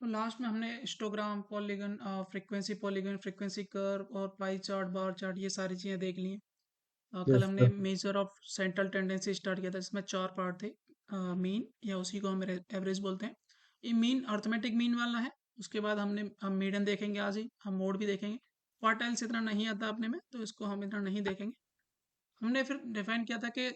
तो लास्ट में हमने हिस्टोग्राम, पॉलीगन, फ्रीक्वेंसी कर्व और पाई चार्ट, बार चार्ट, ये सारी चीज़ें देख ली हैं। कल यस हमने sir. Measure of central tendency start किया था, जिसमें 4 पार्ट थे। मीन, या उसी को हम एवरेज बोलते हैं। ये मीन अर्थमेटिक मीन वाला है। उसके बाद हम मीडियन देखेंगे आज ही, हम मोड भी देखेंगे। क्वार्टाइल्स इतना नहीं आता अपने में, तो इसको हम इतना नहीं देखेंगे। हमने फिर डिफाइन किया था कि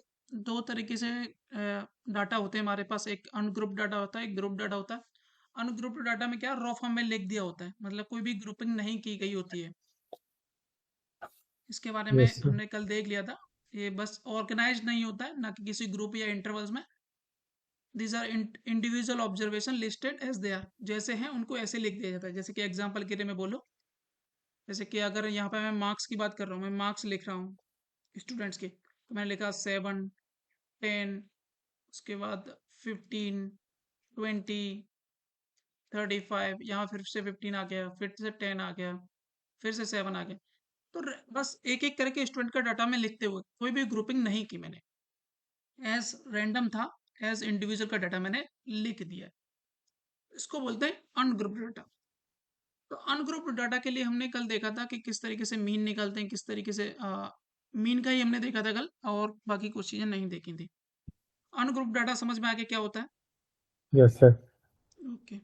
दो तरीके से डाटा होते हैं हमारे पास। एक अनग्रुप डाटा होता है, एक ग्रुप डाटा होता है। अनग्रुप्ड डाटा में क्या, रॉ फॉर्म में लिख दिया होता है, मतलब कोई भी ग्रुपिंग नहीं की गई होती है। इसके बारे में यस सर। हमने कल देख लिया था। ये बस ऑर्गेनाइज नहीं होता है, ना कि किसी ग्रुप या इंटरवल्स में। These are individual observation listed as they are, जैसे हैं उनको ऐसे लिख दिया जाता है। जैसे कि एग्जांपल के लिए मैं बोलूँ, जैसे कि अगर यहाँ पे मैं मार्क्स की बात कर रहा हूँ, मैं मार्क्स लिख रहा हूँ स्टूडेंट्स के, तो मैंने लिखा 7, 10, उसके बाद 15, 20, 35, यहाँ फिर से 15 आ गया, फिर से 10 आ गया, फिर से 7 आ गया। तो बस एक एक करके स्टूडेंट का डाटा में लिखते हुए, कोई भी ग्रुपिंग नहीं की मैंने, एज रैंडम था, एज इंडिविजुअल का डाटा मैंने लिख दिया। इसको बोलते हैं अनग्रुप्ड डाटा। तो अनग्रुप्ड डाटा के लिए हमने कल देखा था कि किस तरीके से मीन निकालते हैं, किस तरीके से मीन का ही हमने देखा था कल, और बाकी कुछ चीजें नहीं देखी थी। अनग्रुप्ड डाटा समझ में आगे क्या होता है? Yes sir. ओके।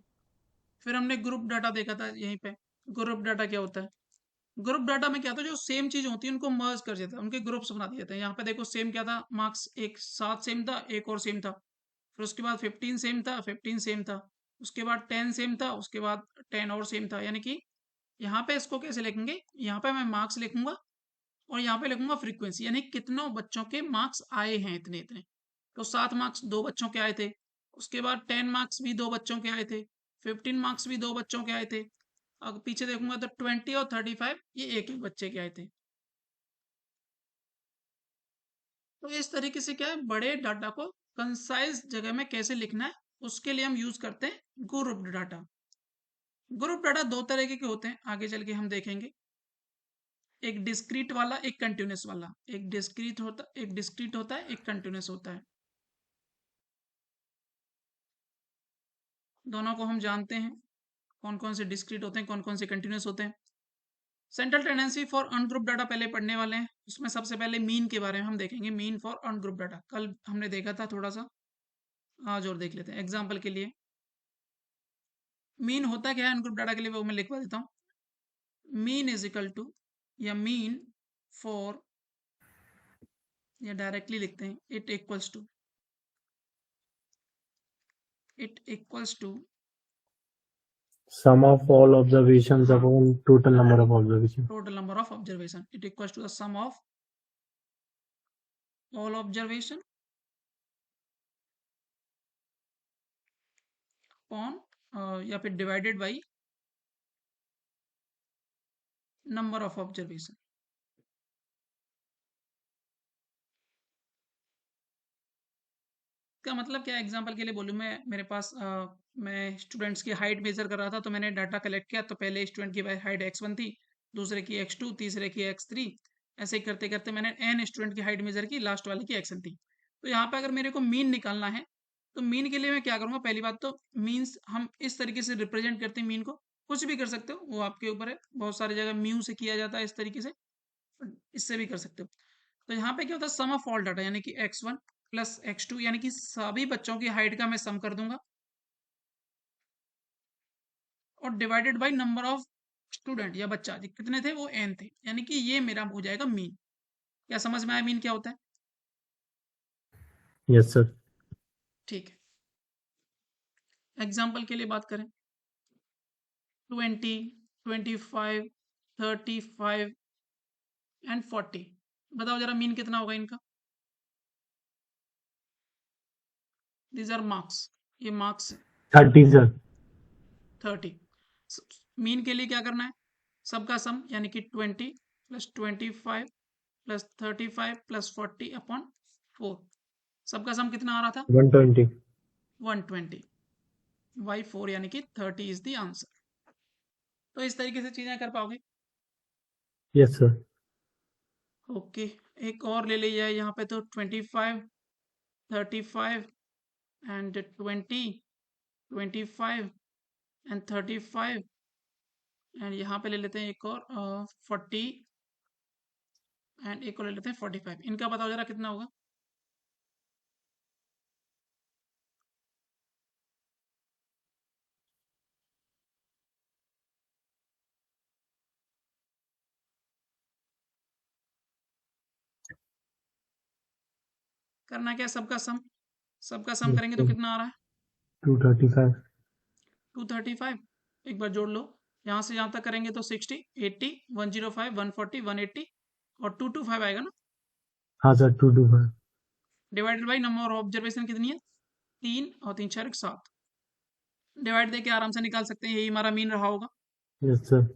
फिर हमने ग्रुप डाटा देखा था यहीं पे। ग्रुप डाटा क्या होता है? ग्रुप डाटा में क्या था, जो सेम चीज होती है उनको मर्ज कर देता है, उनके ग्रुप्स बना दिए जाते हैं। यहाँ पे देखो सेम क्या था, मार्क्स एक 7 सेम था, एक और सेम था। फिर उसके बाद 15 सेम था, 15 सेम था। उसके बाद 10 सेम था, उसके बाद 10 और सेम था। यानी कि यहाँ पे इसको कैसे लिखेंगे, यहाँ पे मैं मार्क्स लिखूंगा और यहाँ पे लिखूंगा फ्रीक्वेंसी, यानी कितनों बच्चों के मार्क्स आए हैं, इतने इतने। तो 7 मार्क्स 2 बच्चों के आए थे। उसके बाद 10 मार्क्स भी 2 बच्चों के आए थे। 15 मार्क्स भी 2 बच्चों के आए थे। अब पीछे देखूंगा तो 20 और 35 ये एक एक बच्चे के आए थे। तो इस तरीके से क्या है, बड़े डाटा को कंसाइज जगह में कैसे लिखना है, उसके लिए हम यूज करते हैं ग्रुप डाटा। ग्रुप डाटा दो तरीके के होते हैं, आगे चल के हम देखेंगे। एक डिस्क्रीट वाला, एक कंटिन्यूस वाला। एक डिस्क्रीट होता है, एक कंटिन्यूस होता है। दोनों को हम जानते हैं, कौन कौन से डिस्क्रीट होते हैं, कौन कौन से कंटिन्यूस होते हैं। Central tendency for ungroup data पहले पढ़ने वाले हैं। उसमें सबसे पहले मीन के बारे में हम देखेंगे। मीन फॉर अनग्रुप डाटा कल हमने देखा था थोड़ा सा, आज और देख लेते हैं एग्जाम्पल के लिए। मीन होता क्या है अनग्रुप डाटा के लिए, वो मैं लिखवा देता हूँ। मीन इज इक्वल टू, या मीन फॉर, या डायरेक्टली लिखते हैं, it equals to Sum of all observations हाँ, upon total number of observations. Total number of observation. It equals to the sum of all observation upon, या फिर divided by number of observation. का मतलब क्या, example के लिए बोलूँ मैं, मेरे पास मैं स्टूडेंट्स की हाइट मेजर कर रहा था, तो मैंने डाटा कलेक्ट किया। तो पहले स्टूडेंट की हाइट x1 थी, दूसरे की x2, तीसरे की x3, ऐसे ही करते करते मैंने n स्टूडेंट की हाइट मेजर की, लास्ट वाले की xn थी। तो यहाँ पे अगर मेरे को मीन निकालना है, तो मीन के लिए मैं क्या करूँगा, पहली बात तो मीन्स हम इस तरीके से रिप्रेजेंट करते हैं मीन को। कुछ भी कर सकते हो, वो आपके ऊपर है। बहुत सारी जगह म्यू से किया जाता है इस तरीके से, इससे भी कर सकते हो। तो यहाँ पे क्या होता है, सम ऑफ ऑल डाटा, यानी कि x1 प्लस x2, यानी कि सभी बच्चों की हाइट का मैं सम कर दूंगा, और divided by number of student, या बच्चा जी कितने थे, वो n थे। यानी कि ये मेरा हो जाएगा मीन। क्या समझ में आया मीन क्या होता है? Yes sir. ठीक है, एग्जाम्पल के लिए बात करें। 20, 25, 35 एंड 40, बताओ जरा मीन कितना होगा इनका। दीज आर मार्क्स, ये मार्क्स है। 30 sir. 30। मीन के लिए क्या करना है, सबका सम, यानी कि 20 प्लस 25 प्लस 35 प्लस 40 अपॉन 4। सबका सम कितना आ रहा था? 120. 120 बाई 4, यानी कि 30 इज द आंसर। तो इस तरीके से चीजें कर पाओगे। Yes sir. ओके, एक और ले लिया है यहाँ पे, तो 25, 35 एंड 20, 25 एंड 35 एंड यहाँ पे ले लेते हैं एक और 40 एंड एक और ले लेते हैं 45। इनका बताओ जरा कितना होगा। करना क्या है, सबका सम करेंगे तो कितना आ रहा है 235. 235। एक बार जोड़ लो, यहाँ से यहाँ तक करेंगे तो 60 80 105 140 180 और 225 आएगा ना। हाँ sir 225. Divided by number of observation कितनी है 3 और 3 4 7। डिवाइड देके आराम से निकाल सकते हैं, यही हमारा मीन रहा होगा। Yes sir.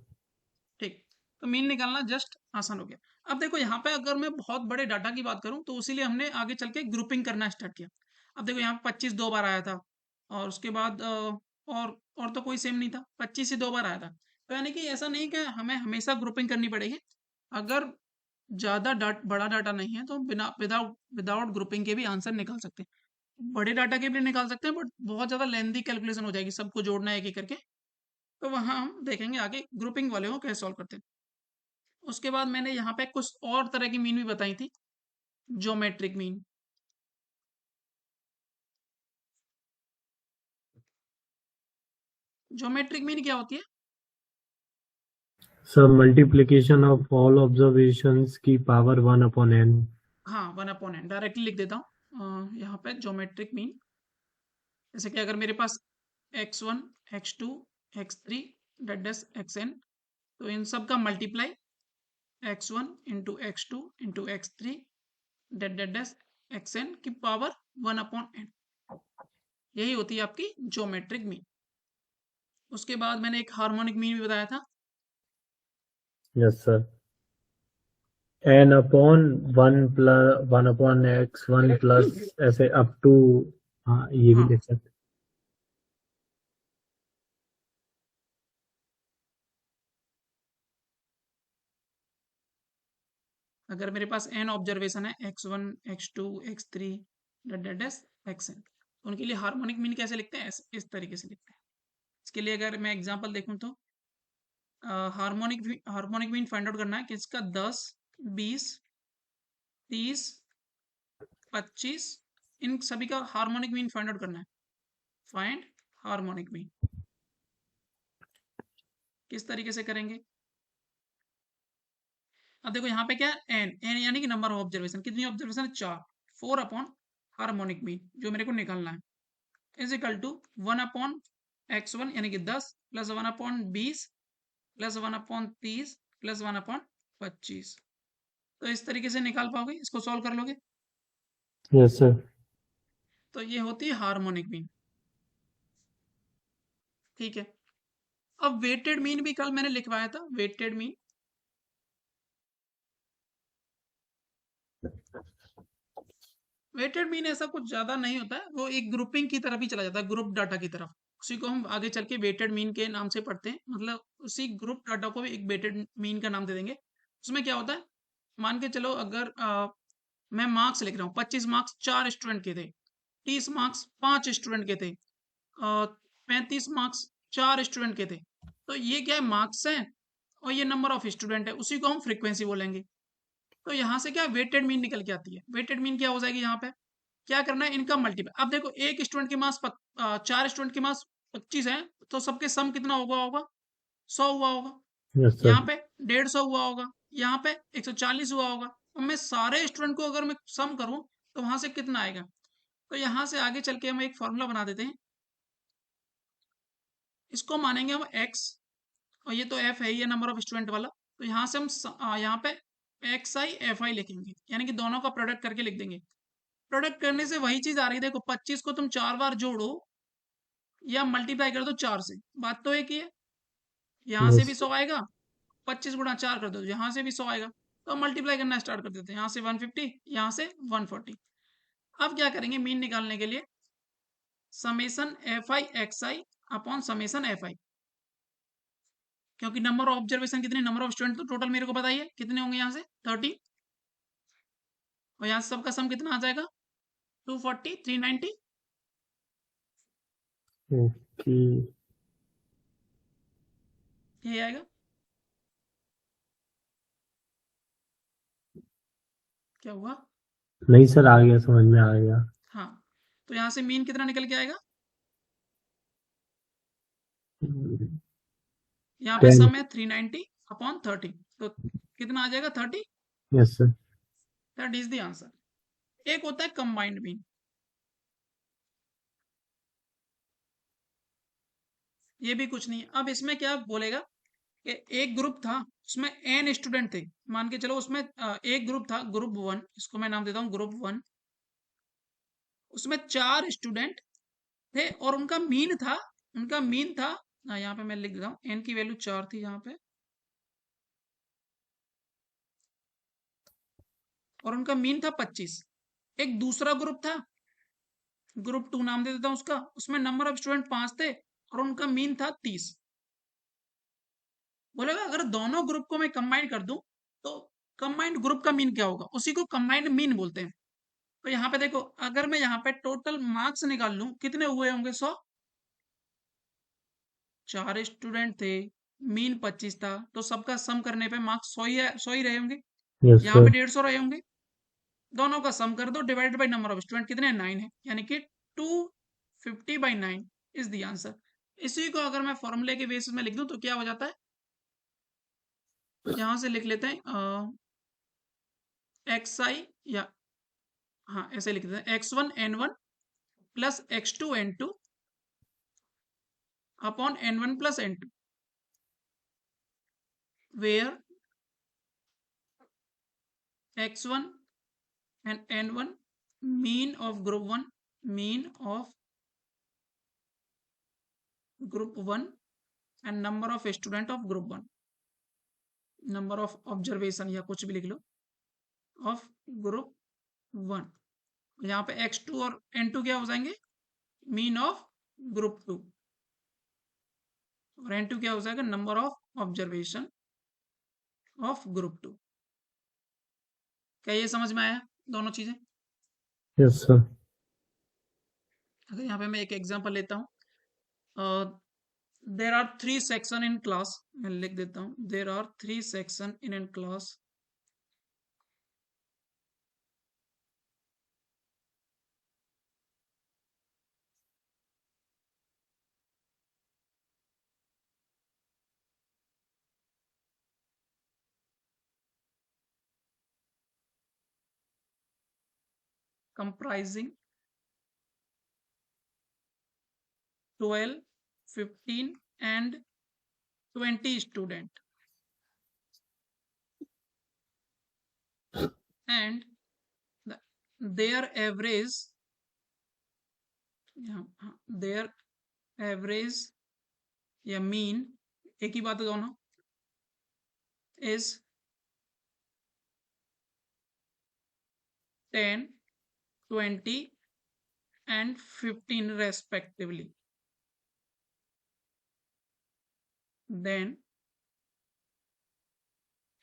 ठीक, तो मीन निकालना जस्ट आसान हो गया। अब देखो यहाँ पे अगर मैं बहुत बड़े डाटा की बात करूँ तो उसीलिए हमने आगे चल के ग्रुपिंग करना स्टार्ट किया। अब देखो यहाँ पे 25 दो बार आया था और उसके बाद और तो कोई सेम नहीं था, 25 ही दो बार आया था। तो यानी कि ऐसा नहीं कि हमें हमेशा ग्रुपिंग करनी पड़ेगी। अगर ज़्यादा बड़ा डाटा नहीं है तो बिना विदाउट विदाउट ग्रुपिंग के भी आंसर निकाल सकते हैं। बड़े डाटा के भी निकाल सकते हैं बट बहुत ज़्यादा लेंथी कैलकुलेशन हो जाएगी, सबको जोड़ना है एक एक करके। तो वहाँ हम देखेंगे आगे ग्रुपिंग वाले को कैसे सॉल्व करते हैं। उसके बाद मैंने यहाँ पे कुछ और तरह की मीन भी बताई थी, ज्योमेट्रिक मीन। ज्योमेट्रिक मीन क्या होती है? Sir multiplication of all observations की पावर 1/n. हाँ 1/n डायरेक्टली लिख देता हूँ यहाँ पे ज्योमेट्रिक मीन। जैसे कि अगर मेरे पास x1 x2 x3 date dots xn, तो इन सब का multiply x1 into x2 into x3 dot dot dots xn की पावर 1/n, यही होती है आपकी ज्योमेट्रिक मीन। उसके बाद मैंने एक हार्मोनिक मीन भी बताया था। Yes sir. n/1 प्लस ऐसे अप टू. हाँ ये भी हाँ, लिख सकते. अगर मेरे पास n ऑब्जर्वेशन है x1 x2 x3 dot dot dots xn, तो उनके लिए हार्मोनिक मीन कैसे लिखते हैं, इस तरीके से लिखते हैं। इसके लिए अगर मैं एग्जांपल देखूं तो हार्मोनिक मीन फाइंड आउट करना है कि इसका 10 20 30 25, इन सभी का हार्मोनिक मीन फाइंड आउट करना है। फाइंड हार्मोनिक मीन किस तरीके से करेंगे। अब देखो यहाँ पे क्या है एन यानी कि नंबर ऑफ ऑब्जर्वेशन, कितनी ऑब्जर्वेशन है 4, 4 अपॉन हार्मोनिक मीन जो मेरे को निकालना है इज इक्वल टू 1/x1 यानी कि 10 प्लस 1/20 प्लस 1/30 प्लस 1/25। तो इस तरीके से निकाल पाओगे, इसको सॉल्व कर लोगे। Yes sir. तो ये होती है हार्मोनिक मीन। ठीक है, अब वेटेड मीन भी कल मैंने लिखवाया था, वेटेड मीन। वेटेड मीन ऐसा कुछ ज्यादा नहीं होता है, वो एक ग्रुपिंग की तरफ ही चला जाता है, ग्रुप डाटा की तरफ। उसी को हम आगे चल के वेटेड मीन के नाम से पढ़ते हैं, मतलब उसी ग्रुप डाटा को भी एक वेटेड मीन का नाम दे देंगे। उसमें क्या होता है, मान के चलो अगर मैं मार्क्स लिख रहा हूँ, 25 मार्क्स 4 स्टूडेंट के थे, 30 मार्क्स 5 स्टूडेंट के थे, 35 मार्क्स 4 स्टूडेंट के थे। तो ये क्या है, मार्क्स है और ये नंबर ऑफ स्टूडेंट है, उसी को हम फ्रीक्वेंसी बोलेंगे। तो यहाँ से क्या वेटेड मीन निकल के आती है। वेटेड मीन क्या हो जाएगी, यहाँ पे क्या करना है, इनका मल्टीपल। अब देखो एक स्टूडेंट के मार्क्स 4 स्टूडेंट के मार्क्स 25 है, तो सबके सम कितना होगा होगा 100 हुआ होगा। Yes sir. यहाँ पे 150 हुआ होगा, यहाँ पे 140 हुआ होगा। अब मैं सारे स्टूडेंट को अगर मैं सम करूं तो वहां से कितना आएगा। तो यहाँ से आगे चल के हम एक फॉर्मूला बना देते हैं, इसको मानेंगे हम x, और ये तो f है, ये नंबर ऑफ स्टूडेंट वाला। तो यहाँ से हम यहाँ पे xi fi लिखेंगे, यानी कि दोनों का प्रोडक्ट करके लिख देंगे। प्रोडक्ट करने से वही चीज आ रही है, देखो 25 को तुम 4 बार जोड़ो या मल्टीप्लाई कर दो 4 से, बात तो एक ही है। यहाँ से भी यस. 100 आएगा, 25 गुणा 4 कर दो, यहाँ से भी 100 आएगा। तो मल्टीप्लाई करना स्टार्ट कर देते हैं, यहाँ से 150 यहाँ से 140। अब क्या करेंगे मीन निकालने के लिए, summation F I x i upon summation F I, क्योंकि नंबर ऑफ ऑब्जर्वेशन कितने, नंबर ऑफ स्टूडेंट तो टोटल मेरे को पता ही है कितने होंगे, यहाँ से 30, और यहाँ से सबका सम कितना आ जाएगा 240 390। ओके. ये आएगा। क्या हुआ? नहीं सर, आ गया, समझ में आ गया। हाँ, तो यहाँ से मीन कितना निकल के आएगा? यहाँ पे 10। सम है 390 अपॉन 30, तो कितना आ जाएगा? 30। Yes sir. That is the answer. एक होता है कंबाइंड मीन, ये भी कुछ नहीं है। अब इसमें क्या बोलेगा कि एक ग्रुप था, उसमें एन स्टूडेंट थे, मान के चलो उसमें एक ग्रुप था, ग्रुप वन, इसको मैं नाम देता हूँ ग्रुप वन। उसमें 4 स्टूडेंट थे और उनका मीन था यहाँ पे मैं लिख देता हूँ, एन की वैल्यू 4 थी यहाँ पे, और उनका मीन था 25। एक दूसरा ग्रुप था, ग्रुप टू नाम दे देता हूँ उसका, उसमें नंबर ऑफ स्टूडेंट 5 थे और उनका मीन था 30। बोलेगा अगर दोनों ग्रुप को मैं कंबाइन कर दूं तो कंबाइंड ग्रुप का मीन क्या होगा, उसी को कंबाइंड मीन बोलते हैं। तो यहाँ पे देखो, अगर मैं यहाँ पे टोटल मार्क्स निकाल लूं, कितने हुए होंगे? 100। 4 स्टूडेंट थे, मीन 25 था, तो सबका सम करने पे मार्क्स 100 ही है, 100 ही रहे होंगे। यस यहाँ पे सर। 150 रहे होंगे। दोनों का सम कर दो, divided by number of student, कितने? 9 है, यानी कि 250/9 इज द आंसर। इसी को अगर मैं फॉर्मूले के बेसिस में लिख दूं तो क्या हो जाता है? यहां से लिख लेते हैं एक्स आई, या हाँ ऐसे लिख देते हैं, x1 n1 plus x2 n2 upon n1 plus n2, where x1 and n1 mean of group 1 and number of student of group 1, number of observation या कुछ भी लिख लो ऑफ ग्रुप 1। यहाँ पे x2 और n2 क्या हो जाएंगे? मीन ऑफ ग्रुप 2, और n2 क्या हो जाएगा? Number of observation of group 2। क्या ये समझ में आया दोनों चीजें? Yes sir. अगर यहाँ पे मैं एक एग्जांपल लेता हूँ, there are 3 section in class, मैं लिख देता हूँ, there are 3 section in an class, comprising 12, 15 and 20 student, and their average, their average या मीन, एक ही बात है दोनों, is 10, 20 and 15 respectively, then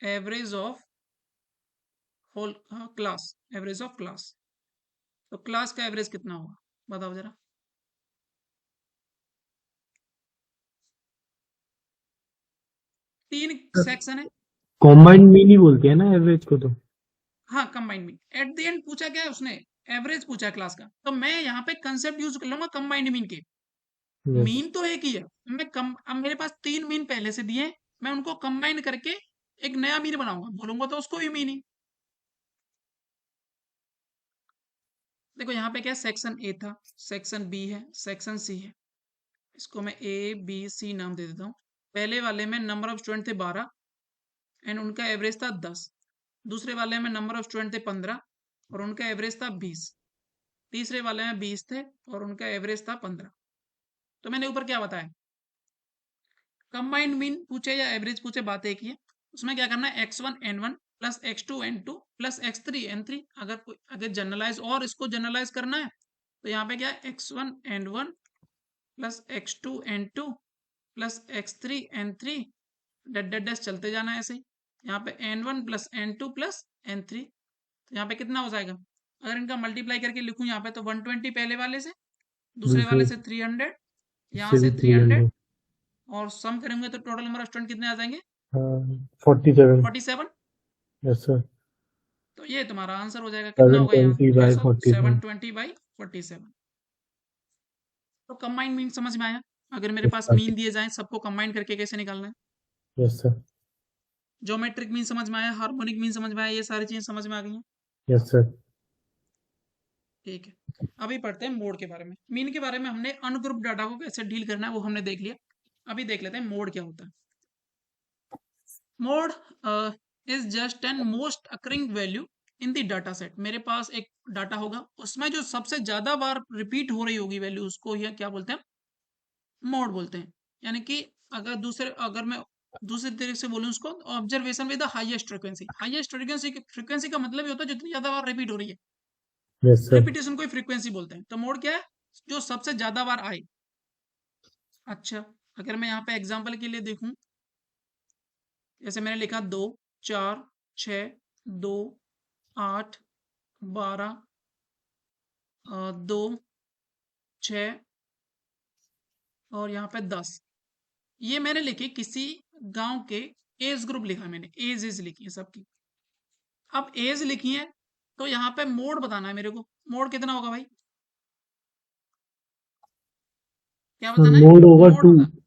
average of whole class, average of class, तो क्लास का एवरेज कितना होगा बताओ जरा? 3 सेक्शन है। कॉम्बाइंड मीन ही बोलते हैं ना एवरेज को तो। हाँ, combined mean. At the end पूछा क्या है उसने? एवरेज पूछा है क्लास का, तो मैं यहाँ पे कंसेप्ट यूज कर लूंगा कंबाइंड मीन के। यस। मीन तो एक ही है, अब मेरे पास 3 मीन पहले से दिए हैं, मैं उनको कंबाइन करके एक नया मीन बनाऊंगा, बोलूंगा तो उसको भी मीन ही। देखो यहाँ पे क्या, सेक्शन ए था, सेक्शन बी है, सेक्शन सी है, इसको मैं ए बी सी नाम दे देता हूँ। पहले वाले में नंबर ऑफ स्टूडेंट थे 12 एंड उनका एवरेज था 10। दूसरे वाले में नंबर ऑफ स्टूडेंट थे 15 और उनका एवरेज था 20। तीसरे वाले में 20 थे और उनका एवरेज था 15। तो मैंने ऊपर क्या बताया, कंबाइंड मीन पूछे या एवरेज पूछे, बात एक ही है। उसमें क्या करना है, x1 n1 plus x2 n2 plus x3 n3, अगर जनरलाइज और इसको जनरलाइज करना है तो यहाँ पे क्या है, x1 n1 plus x2 n2 plus x3 n3, डट डट डट चलते जाना है ऐसे ही। यहाँ पे n1 plus n2 plus n3, तो यहाँ पे कितना हो जाएगा? अगर इनका मल्टीप्लाई करके लिखूं यहाँ पे, तो 120 पहले वाले से, दूसरे दूसरे वाले से 300, यहाँ से से भी 300, 300। और सम करेंगे तो टोटल नंबर ऑफ स्टूडेंट कितने आ जाएंगे? 47। 47। Yes sir. तो ये तुम्हारा आंसर हो जाएगा, कितना होगा यहाँ 720 ये बाय सो 47। 720/47। तो कंबाइंड मीन समझ में आया? अगर मेरे यस पास सर। मीन दिए जाएं, सबको कंबाइन करके कैसे निकालना है? Yes sir. ज्योमेट्रिक मीन समझ में आया, हार्मोनिक मीन समझ में आया, ये सारी चीजें समझ में आ गई हैं। Yes sir. ठीक है, अभी पढ़ते हैं मोड के बारे में। मीन के बारे में हमने अनग्रुप डाटा को कैसे डील करना है वो हमने देख लिया। अभी देख लेते हैं मोड क्या होता है। Mode is just an most occurring value in the data set. मेरे पास एक डाटा होगा, उसमें जो सबसे ज्यादा बार रिपीट हो रही होगी वैल्यू, उसको ये क्या बोलते हैं? मोड बोलते हैं। यानी कि अगर मैं दूसरे तरीके से बोलूं उसको, observation with the highest frequency. Highest frequency का मतलब ये होता है जितनी ज्यादा बार रिपीट हो रही है, यस सर। रिपीटेशन को फ्रीक्वेंसी बोलते हैं। तो मोड क्या है? जो सबसे ज्यादा बार आए। अच्छा, अगर मैं यहाँ पे एग्जांपल के लिए देखूं, जैसे मैंने लिखा 2, 4, 6, 2, 8, 12, 2, 6 और यहाँ पे 10। ये मैंने लिखी किसी गांव के एज ग्रुप लिखा मैंने, एज लिखी है सबकी। अब एज लिखी है तो यहाँ पे मोड बताना है मेरे को। मोड कितना होगा भाई? क्या सर बताना है? Mode over mode 2। बता।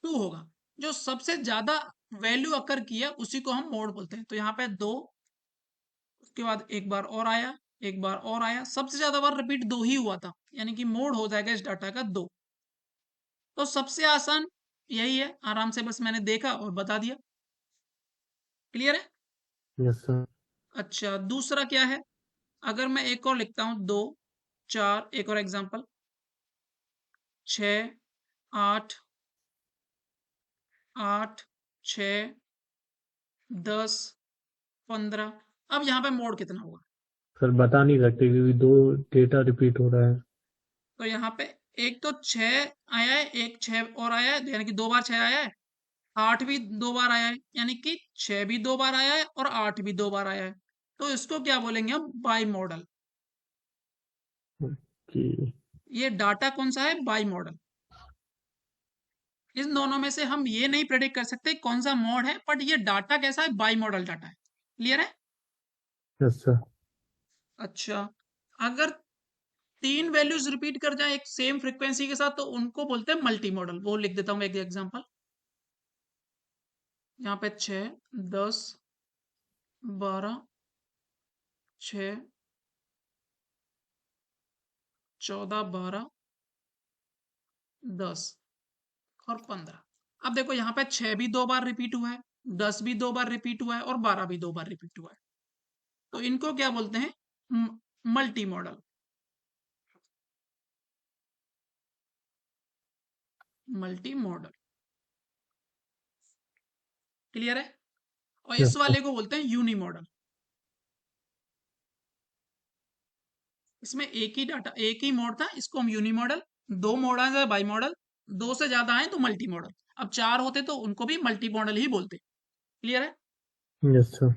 2 होगा। जो सबसे ज्यादा वैल्यू अकर किया उसी को हम मोड बोलते हैं। तो यहाँ पे 2, उसके बाद एक बार और आया, एक बार और आया, सबसे ज्यादा बार रिपीट 2 ही हुआ था, यानी कि मोड हो जाएगा इस डाटा का 2। तो सबसे आसान यही है, आराम से बस मैंने देखा और बता दिया। क्लियर है? Yes sir. अच्छा, दूसरा क्या है? अगर मैं एक और लिखता हूं, 2, 4, एक और एग्जांपल, 6, 8, 8, 6, 10, 15। अब यहाँ पे मोड कितना होगा? सर बता नहीं सकते क्योंकि 2 डेटा रिपीट हो रहा है। तो यहाँ पे एक तो 6 आया है, एक 6 और आया है, यानी कि 2 बार 6 आया है। 8 भी 2 बार आया है, यानी कि 6 भी 2 बार आया है और 8 भी 2 बार आया है। तो इसको क्या बोलेंगे हम? By model. कि ये डाटा कौन सा है? By model. इन दोनों में से हम ये नहीं प्रेडिक्ट कर सकते कौन सा मोड है, बट ये डाटा कैसा है? बाई मॉडल डाटा है। क्लियर है? Yes sir. अच्छा, अगर 3 वैल्यूज रिपीट कर जाए एक सेम फ्रीक्वेंसी के साथ तो उनको बोलते हैं मल्टी मॉडल। वो लिख देता हूं मैं एक एग्जांपल। यहाँ पे 6, 10, 12, 6, 14, 12, 10 और 15। अब देखो यहाँ पे 6 भी 2 बार रिपीट हुआ है, 10 भी 2 बार रिपीट हुआ है और 12 भी 2 बार रिपीट हुआ है। तो इनको क्या बोलते हैं? Multi modal. Multi modal. Clear है? और यस इस सर। वाले को बोलते हैं यूनी मॉडल। इसमें एक ही मोड था, इसको हम यूनी मॉडल। 2 मोड आए बाई मॉडल, 2 से ज्यादा आए तो मल्टी मॉडल। अब 4 होते तो उनको भी मल्टी मॉडल ही बोलते। क्लियर है? Yes sir.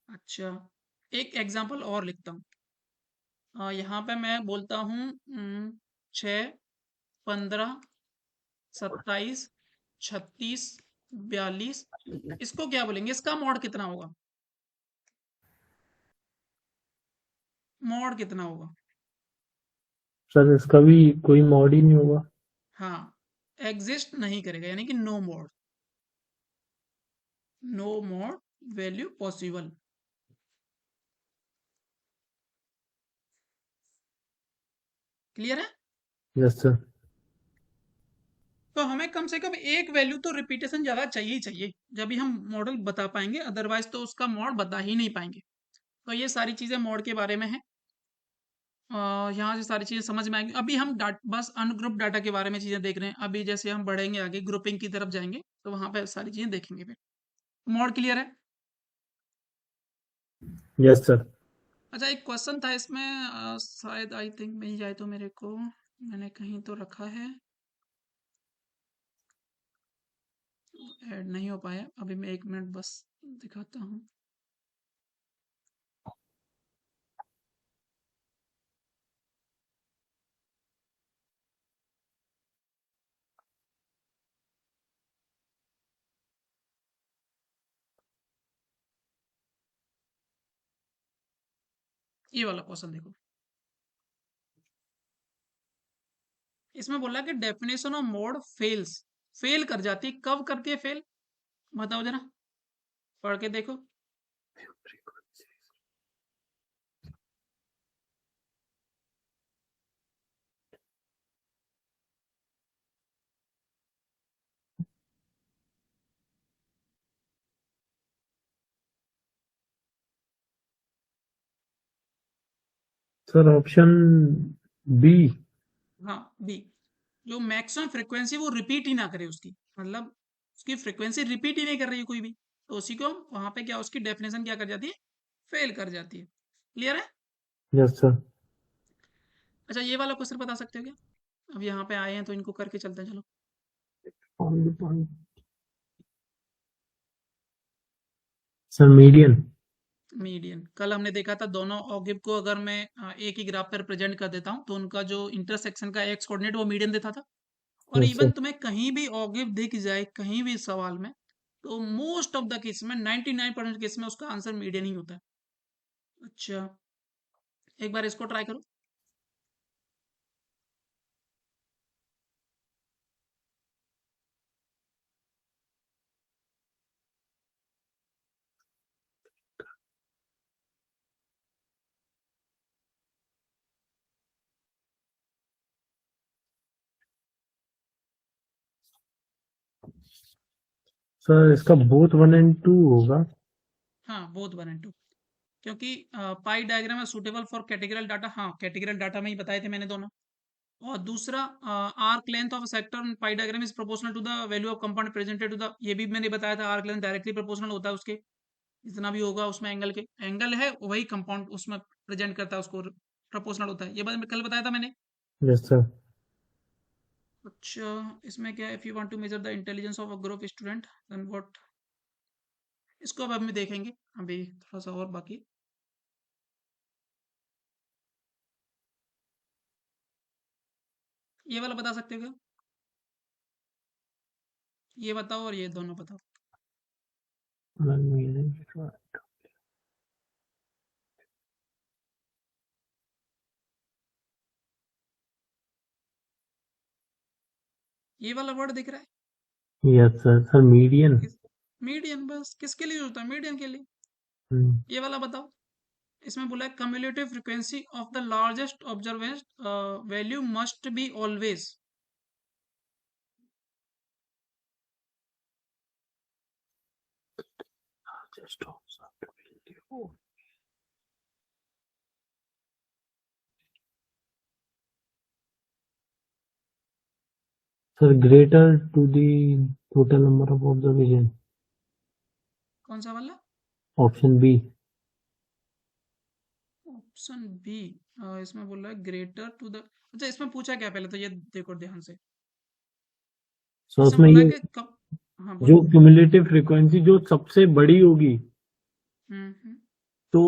अच्छा, एक एग्जांपल और लिखता हूँ। यहाँ पे मैं बोलता हूँ 6, 15, 27, 36, 42। इसको क्या बोलेंगे? इसका मॉड कितना होगा? मॉड कितना होगा? सर इसका भी कोई मॉड ही नहीं होगा। हाँ, एग्जिस्ट नहीं करेगा, यानी कि no mode. No mode value possible. Clear है? Yes sir. तो हमें कम से कम एक वैल्यू तो रिपीटेशन ज्यादा चाहिए ही चाहिए, जब भी हम मॉडल बता पाएंगे, अदरवाइज तो उसका मॉड बता ही नहीं पाएंगे। तो ये सारी चीजें मॉड के बारे में है। यहाँ से सारी चीजें समझ में आएंगी। अभी हम बस अनग्रुप डाटा के बारे में चीजें देख रहे हैं। अभी जैसे हम बढ़ेंगे आगे, ग्रुपिंग की तरफ जाएंगे तो वहां पे सारी चीजें देखेंगे फिर। मॉड क्लियर है? Yes sir. अच्छा, एक क्वेश्चन था इसमें, शायद आई थिंक मिल जाए तो मेरे को, मैंने कहीं तो रखा है, ऐड नहीं हो पाया। अभी मैं 1 मिनट बस दिखाता हूँ। ये वाला क्वेश्चन देखो, इसमें बोला कि definition of mode fails, fail कर जाती है, कब करती है फेल, बताओ जरा, पढ़ के देखो। Sir option B. हाँ बी, जो मैक्सिमम फ्रीक्वेंसी वो रिपीट ही ना करे उसकी, मतलब उसकी फ्रीक्वेंसी रिपीट ही नहीं कर रही है कोई भी, तो उसी को हम वहां पे क्या, उसकी डेफिनेशन क्या कर जाती है, फेल कर जाती है। क्लियर है? Yes sir. अच्छा ये वाला क्वेश्चन बता सकते हो क्या? अब यहाँ पे आए हैं तो इनको करके चलते हैं, चलो। Sir median. मीडियन, कल हमने देखा था दोनों ऑगिव को अगर मैं एक ही ग्राफ पर प्रेजेंट कर देता हूँ तो उनका जो इंटरसेक्शन का एक्स कोऑर्डिनेट वो मीडियन देता था। और यस इवन सर। तुम्हें कहीं भी ऑगिव दिख जाए कहीं भी सवाल में, तो मोस्ट ऑफ द केस में 99% केस में उसका आंसर मीडियन ही होता है। अच्छा, एक बार इसको ट्राई करो। सर इसका बोथ 1 and 2 होगा। हाँ बोथ 1 and 2, क्योंकि पाई डायग्राम है सुटेबल फॉर कैटेगरियल डाटा, हाँ कैटेगरियल डाटा में ही बताए थे मैंने दोनों। और दूसरा, arc length of sector pie diagram is proportional to the value of compound presented to the, ये भी मैंने बताया था, आर्क लेंथ डायरेक्टली प्रोपोर्शनल होता है उसके, जितना भी होगा उसमें एंगल के, एंगल है वही कंपाउंड उसमें प्रेजेंट करता है, उसको प्रोपोर्शनल होता है, ये बात मैं कल बताया था मैंने। Yes sir. अच्छा, इसमें क्या है, if you want to measure the intelligence of a group student then what, इसको अब हम देखेंगे, अभी थोड़ा सा और बाकी है। ये वाला बता सकते हो क्या? ये बताओ और ये दोनों बताओ। ये वाला वर्ड दिख रहा है? Yes sir. Sir median. किस, मीडियन, बस किसके लिए होता है, मीडियन के लिए। ये वाला बताओ, इसमें बोला है cumulative frequency of the largest observance value must be always. Sir greater to the total number of observation. कौन सा वाला? Option B. ऑप्शन बी, इसमें बोल रहा है ग्रेटर टू द, अच्छा इसमें पूछा क्या पहले तो ये देखो ध्यान से, सो इसमें उसमें बोला है ये कि कब, हाँ जो बोलो। क्यूमुलेटिव फ्रीक्वेंसी जो सबसे बड़ी होगी हम्म। तो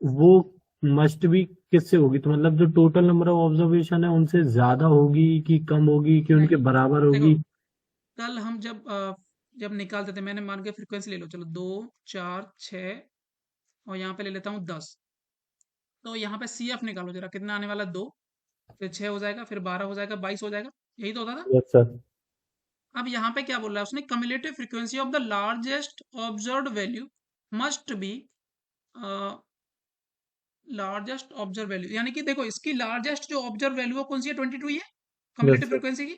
वो मस्ट भी किससे होगी, तो मतलब जो टोटल नंबर ऑफ ऑब्जर्वेशन है उनसे ज्यादा होगी कि कम होगी कि उनके नहीं, बराबर देखो होगी। कल हम जब जब निकालते थे, मैंने मान के फ्रीक्वेंसी ले लो, चलो 2 4 6, और यहाँ पे ले लेता हूँ 10, तो यहाँ पे सी एफ निकालो जरा, कितना आने वाला, 2, फिर 6 हो जाएगा, फिर 12 हो जाएगा, 22 हो जाएगा, यही तो होता था। Yes sir. अब यहाँ पे क्या बोल रहा है उसने, cumulative frequency of the largest observed value must B largest observe value, यानी कि देखो इसकी लार्जेस्ट जो ऑब्जर्व वैल्यू है कौन सी है, 22 ही है यस कम्युलेटिव सर। फ्रीक्वेंसी की।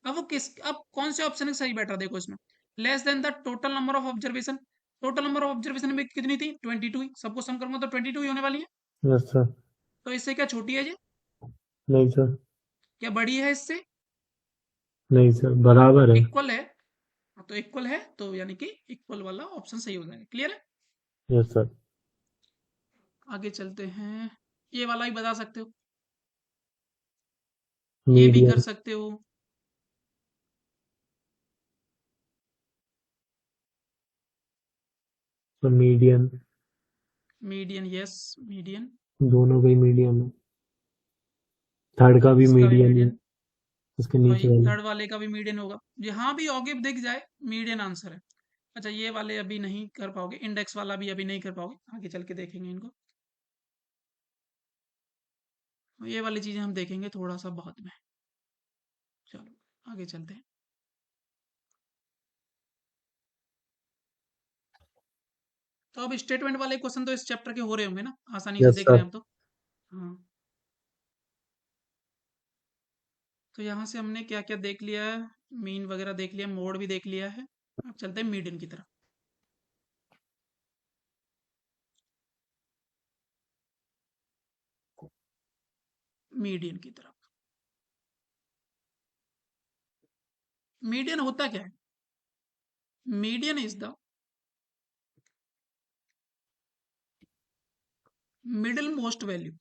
अब वो किस, अब कौन से ऑप्शन सही बैठ रहा है देखो इसमें, less than the total number of observation, total number of observation में कितनी थी, 22 ही, सबको सम करूंगा तो 22 ही होने वाली है। Yes sir. तो इससे क्या छोटी है ये, नहीं सर। क्या बड़ी है इससे, नहीं सर, बराबर है। इक्वल है, हाँ, तो इक्वल है तो यानी कि इक्वल वाला ऑप्शन सही हो जाएगा। क्लियर है? Yes sir. आगे चलते हैं, ये वाला ही बता सकते हो, ये भी कर मीडियन। सकते हो। तो मीडियन। मीडियन, यस मीडियन, दोनों का ही मीडियन है। थर्ड का भी इसका भी मीडियन है। मीडियन, इसके वही नीचे वाला। थर्ड वाले का भी मीडियन होगा, जहां भी ऑगिव दिख जाए मीडियन आंसर है। अच्छा ये वाले अभी नहीं कर पाओगे, इंडेक्स वाला भी अभी नहीं कर पाओगे, आगे चल के देखेंगे इनको। ये वाली चीजें हम देखेंगे थोड़ा सा बाद में। चलो आगे चलते हैं। तो अब स्टेटमेंट वाले क्वेश्चन तो इस चैप्टर के हो रहे होंगे ना, आसानी से यस देख रहे सर। हैं हम तो। हाँ, तो यहाँ से हमने क्या क्या देख लिया है, मीन वगैरह देख लिया, मोड भी देख लिया है। अब चलते हैं मीडियन की तरफ। मीडियन की तरफ। मीडियन होता क्या है? Median is the middle most value,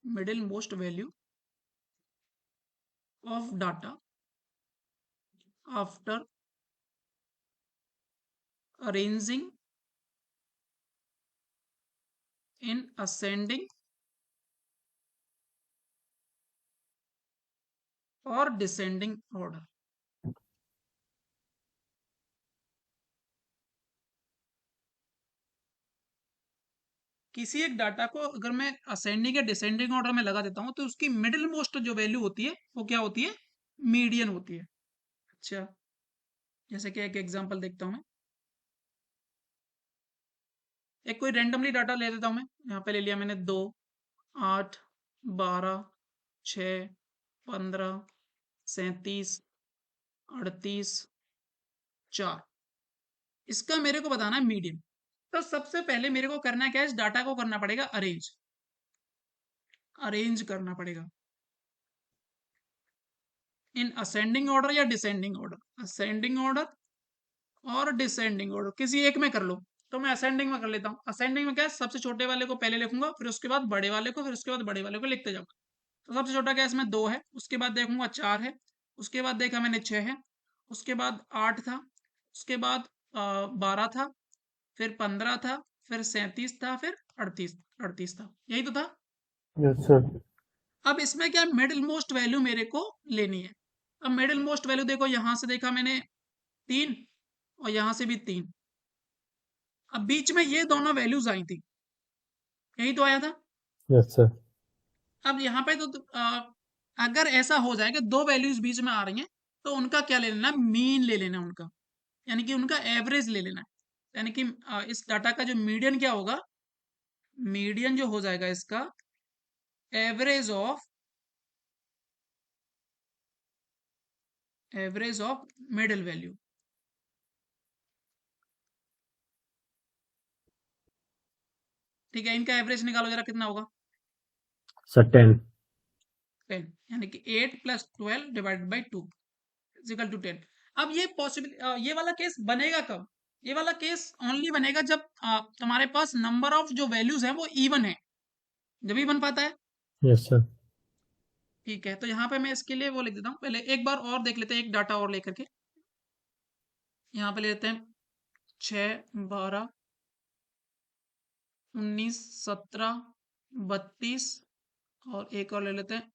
middle most value of data after arranging in ascending और डिसेंडिंग ऑर्डर। किसी एक डाटा को अगर मैं असेंडिंग या डिसेंडिंग ऑर्डर में लगा देता हूं तो उसकी मिडिल मोस्ट जो वैल्यू होती है वो क्या होती है? मीडियन होती है। अच्छा, जैसे कि एक एग्जांपल देखता हूं मैं। एक कोई रैंडमली डाटा ले लेता हूं मैं, यहाँ पे ले लिया मैंने 2, 8, 12, 6, 15, 37, 38, 4। इसका मेरे को बताना है मीडियन। तो सबसे पहले मेरे को करना क्या है, इस डाटा को करना पड़ेगा अरेंज, अरेंज करना पड़ेगा इन असेंडिंग ऑर्डर या डिसेंडिंग ऑर्डर, असेंडिंग ऑर्डर और डिसेंडिंग ऑर्डर किसी एक में कर लो। तो मैं असेंडिंग में कर लेता हूँ। असेंडिंग में क्या है, सबसे छोटे वाले को पहले लिखूंगा, फिर उसके बाद बड़े वाले को, फिर उसके बाद बड़े वाले को लिखते जाऊंगा। तो सबसे छोटा क्या है इसमें, 2 है। उसके बाद देखूंगा 4 है। उसके बाद देखा मैंने 6 है। उसके बाद 8 था। उसके बाद 12 था। फिर 15 था। फिर 37 था। फिर 38, 38 था। यही तो था। Yes sir. अब इसमें क्या, मिडिल मोस्ट वैल्यू मेरे को लेनी है। अब मिडिल मोस्ट वैल्यू देखो, यहां से देखा मैंने 3 और यहां से भी 3। अब बीच में ये दोनों वैल्यूज आई थी, यही तो आया था। Yes sir. अब यहाँ पे तो अगर ऐसा हो जाए कि दो वैल्यूज बीच में आ रही हैं तो उनका क्या ले लेना, मीन ले लेना उनका, यानी कि उनका एवरेज ले लेना है। यानी कि इस डाटा का जो मीडियन क्या होगा, मीडियन जो हो जाएगा इसका एवरेज ऑफ मिडिल वैल्यू। ठीक है, इनका एवरेज निकालो जरा, कितना होगा? सर 10। 10, यानी कि 8 + 12 डिवाइडेड बाई 2 इक्वल टू 10। अब ये पॉसिबल, ये वाला केस बनेगा कब? ये वाला केस ओनली बनेगा जब तुम्हारे पास नंबर ऑफ जो वैल्यूज है वो इवन है, जब ही बन पाता है। Yes sir. ठीक है, तो यहाँ पे मैं इसके लिए वो लिख देता हूँ। पहले एक बार और देख लेते हैं, एक डाटा और लेकर के। यहाँ पे ले लेते हैं 6, 12, 19, 17, 32 और एक और ले लेते हैं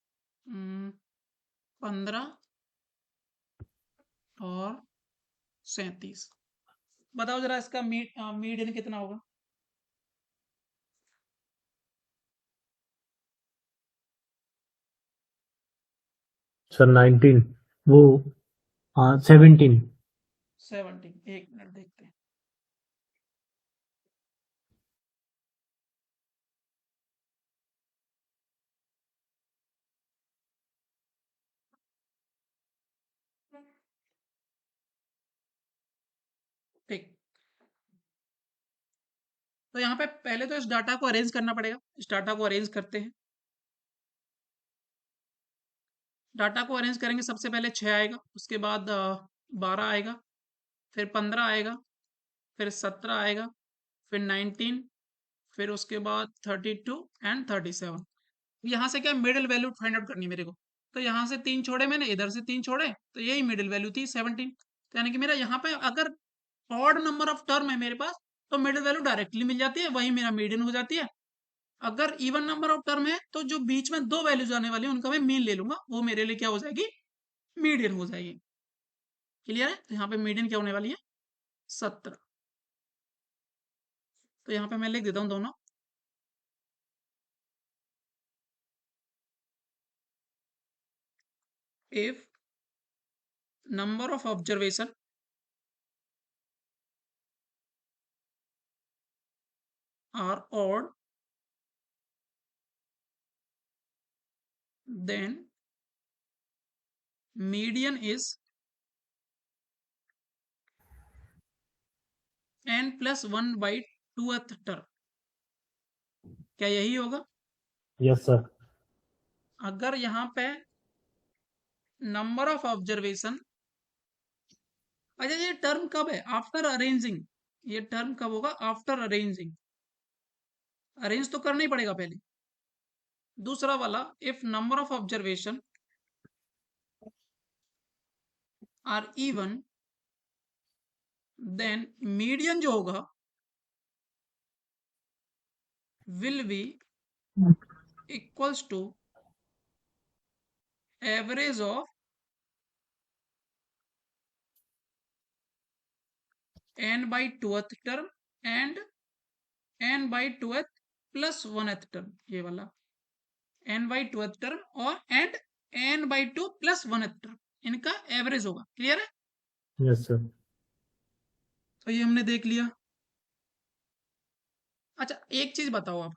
15 और 37। बताओ जरा इसका मीडियन कितना होगा? सर 19, वो 17। 17। एक मिनट देखते हैं। ठीक, तो यहाँ पे पहले तो इस डाटा को अरेंज करना पड़ेगा। इस डाटा को अरेंज करते हैं। डाटा को अरेंज करेंगे, सबसे पहले 6 आएगा, उसके बाद 12 आएगा, फिर 15 आएगा, फिर 17 आएगा, फिर 19, फिर उसके बाद 32 एंड 37। यहाँ से क्या मिडिल वैल्यू फाइंड आउट करनी है मेरे को। तो यहाँ से 3 छोड़े मैंने, इधर से 3 छोड़े, तो यही मिडिल वैल्यू थी 17। तो यानी कि मेरा यहाँ पे अगर ऑड नंबर ऑफ टर्म है मेरे पास तो मिडिल वैल्यू डायरेक्टली मिल जाती है, वही मेरा मीडियन हो जाती है। अगर इवन नंबर ऑफ टर्म है तो जो बीच में दो वैल्यूज आने वाली है उनका मैं मीन ले लूंगा, वो मेरे लिए क्या हो जाएगी, मीडियन हो जाएगी। क्लियर है? तो यहाँ पे मीडियन क्या होने वाली है, 17। तो यहाँ पे मैं लिख देता हूँ दोनों, if number of observation are odd, then median is n+1/2th term. क्या यही होगा? Yes sir. अगर यहाँ पे नंबर ऑफ ऑब्जर्वेशन, अच्छा ये टर्म कब है? After arranging. ये टर्म कब होगा? After arranging. अरेंज तो करना ही पड़ेगा पहले। दूसरा वाला, if number of observation are even, then median जो होगा will be equals to average of n/2th term and n/2th plus 1th term। ये वाला n/2th term और and n/2 plus 1th term, इनका एवरेज होगा। क्लियर है? Yes sir. तो ये हमने देख लिया। अच्छा एक चीज बताओ आप,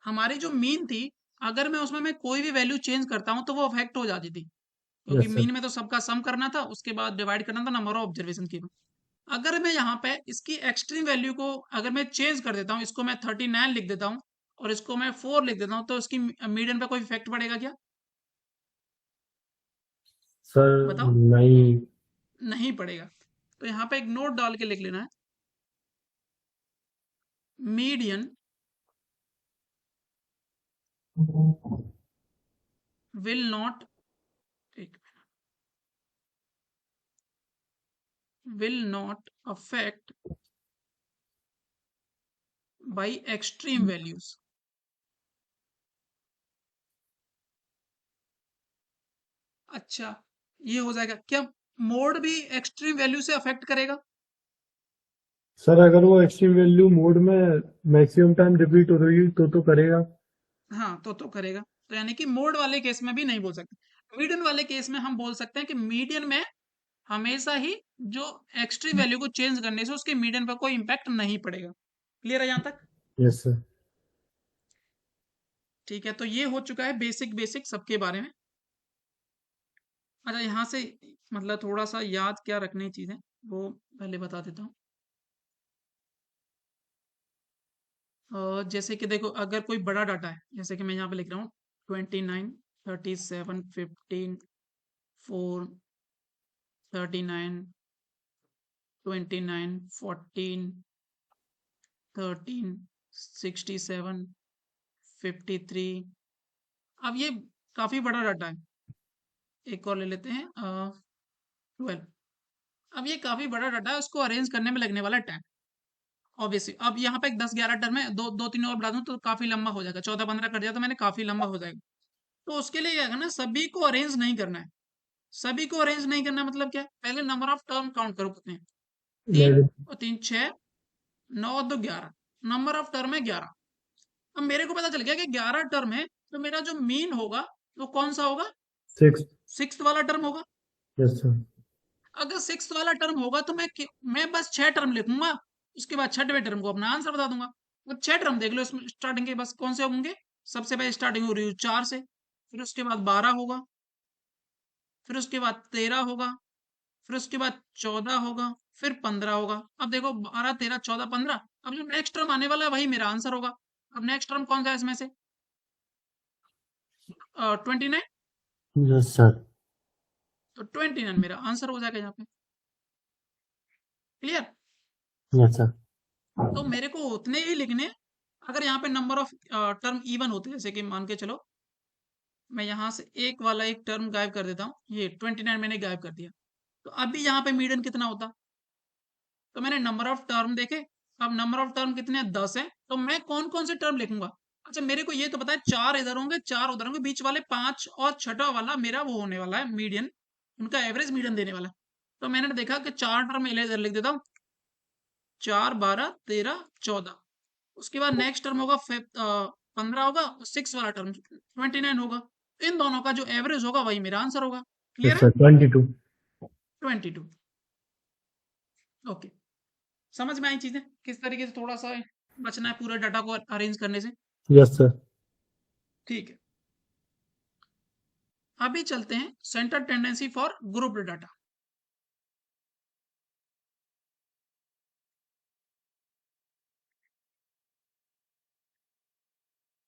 हमारी जो मीन थी, अगर मैं उसमें मैं कोई भी वैल्यू चेंज करता हूं तो वो अफेक्ट हो जाती थी, क्योंकि यस सर। मीन में तो सबका सम करना था, उसके बाद डिवाइड करना था नंबर ऑफ ऑब्जर्वेशन की। अगर मैं यहाँ पे इसकी एक्सट्रीम वैल्यू को अगर मैं चेंज कर देता हूँ, इसको मैं 39 लिख देता हूँ और इसको मैं 4 लिख देता हूँ, तो इसकी मीडियन पे कोई इफेक्ट पड़ेगा क्या? सर बताओ। नहीं। नहीं पड़ेगा। तो यहाँ पे एक नोट डाल के लिख लेना है, median will not, will not affect by extreme values. अच्छा ये हो जाएगा क्या? मोड भी एक्सट्रीम वैल्यू से अफेक्ट करेगा? सर अगर वो एक्सट्रीम वैल्यू मोड में मैक्सिमम टाइम रिपीट हो रही है तो करेगा। हाँ तो करेगा। तो यानी कि मोड वाले केस में भी नहीं बोल सकते। मीडियन वाले केस में हम बोल सकते हैं कि मीडियन में हमेशा ही जो एक्सट्रीम वैल्यू को चेंज करने से उसके मीडियन पर कोई इंपैक्ट नहीं पड़ेगा। क्लियर है यहाँ तक? Yes sir. ठीक है, तो ये हो चुका है बेसिक बेसिक सबके बारे में। अच्छा यहाँ से मतलब थोड़ा सा याद क्या रखनी चीजें, वो पहले बता देता हूँ। जैसे कि देखो, अगर कोई बड़ा डाटा है, जैसे कि मैं यहाँ पे लिख रहा हूँ 29, 37, 15, 4, 39, 29, 14, 13, 67, 53। अब ये काफी बड़ा डाटा है। एक और ले लेते हैं 12। अब ये काफी बड़ा डाटा है, उसको अरेंज करने में लगने वाला टाइम ऑब्वियसली। अब यहाँ पे एक 10-11 टर्म है, दो दो तीन और बढ़ा दूं तो काफी लंबा हो जाएगा। 14-15 कर दिया तो मैंने, काफी लंबा हो जाएगा। तो उसके लिए क्या करना है, सभी को अरेंज नहीं करना है। सभी को अरेंज नहीं करना मतलब क्या है? पहले नंबर ऑफ टर्म काउंट करो कितने हैं। तीन नेगेटिव। और तीन 6, 9 और 2 11। नंबर ऑफ टर्म है 11। अब मेरे को पता चल गया कि 11 टर्म है, तो मेरा जो मीन होगा वो कौन सा होगा? 6। सिक्स्थ वाला टर्म होगा। Yes sir. अगर सिक्स्थ वाला टर्म होगा तो मैं बस 6 टर्म लिखूंगा, उसके बाद छठवें टर्म को अपना आंसर बता दूंगा। वो 6 टर्म देख लो इसमें, स्टार्टिंग के बस कौन से होंगे? सबसे पहले स्टार्टिंग हो रही है 4 से, फिर उसके बाद 12 होगा, फिर उसके बाद 13 होगा, फिर उसके बाद 14 होगा, फिर 15 होगा। अब देखो 12, 13, 14, 15। अब जो नेक्स्ट टर्म आने वाला है वही मेरा आंसर होगा। अब नेक्स्ट टर्म कौन सा है इसमें से? 29। Yes sir. तो 29 मेरा आंसर हो जाएगा यहाँ पे। क्लियर? Yes sir. तो मेरे को उतने ही लिखने हैं। अगर यहाँ पे नंबर ऑफ टर्म इवन होते, जैसे कि मान के चलो मैं यहाँ से एक वाला एक टर्म गायब कर देता हूँ, ये 29 मैंने गायब कर दिया, तो अभी यहाँ पे मीडियन कितना होता? तो मैंने नंबर ऑफ टर्म देखे। अब नंबर ऑफ टर्म कितने हैं? 10 है। तो मैं कौन कौन से टर्म लिखूंगा? अच्छा मेरे को ये तो पता है 4 इधर होंगे, 4 उधर होंगे, बीच वाले 5 और छठा वाला मेरा वो होने वाला है मीडियन, उनका एवरेज मीडियन देने वाला है। तो मैंने देखा कि 4 टर्म इधर लिख देता हूँ, 4, 12, 13, 14। उसके बाद नेक्स्ट टर्म होगा 15 होगा, और 6 वाला टर्म 29 होगा। इन दोनों का जो एवरेज होगा वही मेरा आंसर होगा। क्लियर यस है? सर 22। 22। ओके, समझ में आई चीजें किस तरीके से थोड़ा सा बचना है पूरे डाटा को अरेंज करने से। Yes sir. ठीक है, अभी चलते हैं centre tendency for group data.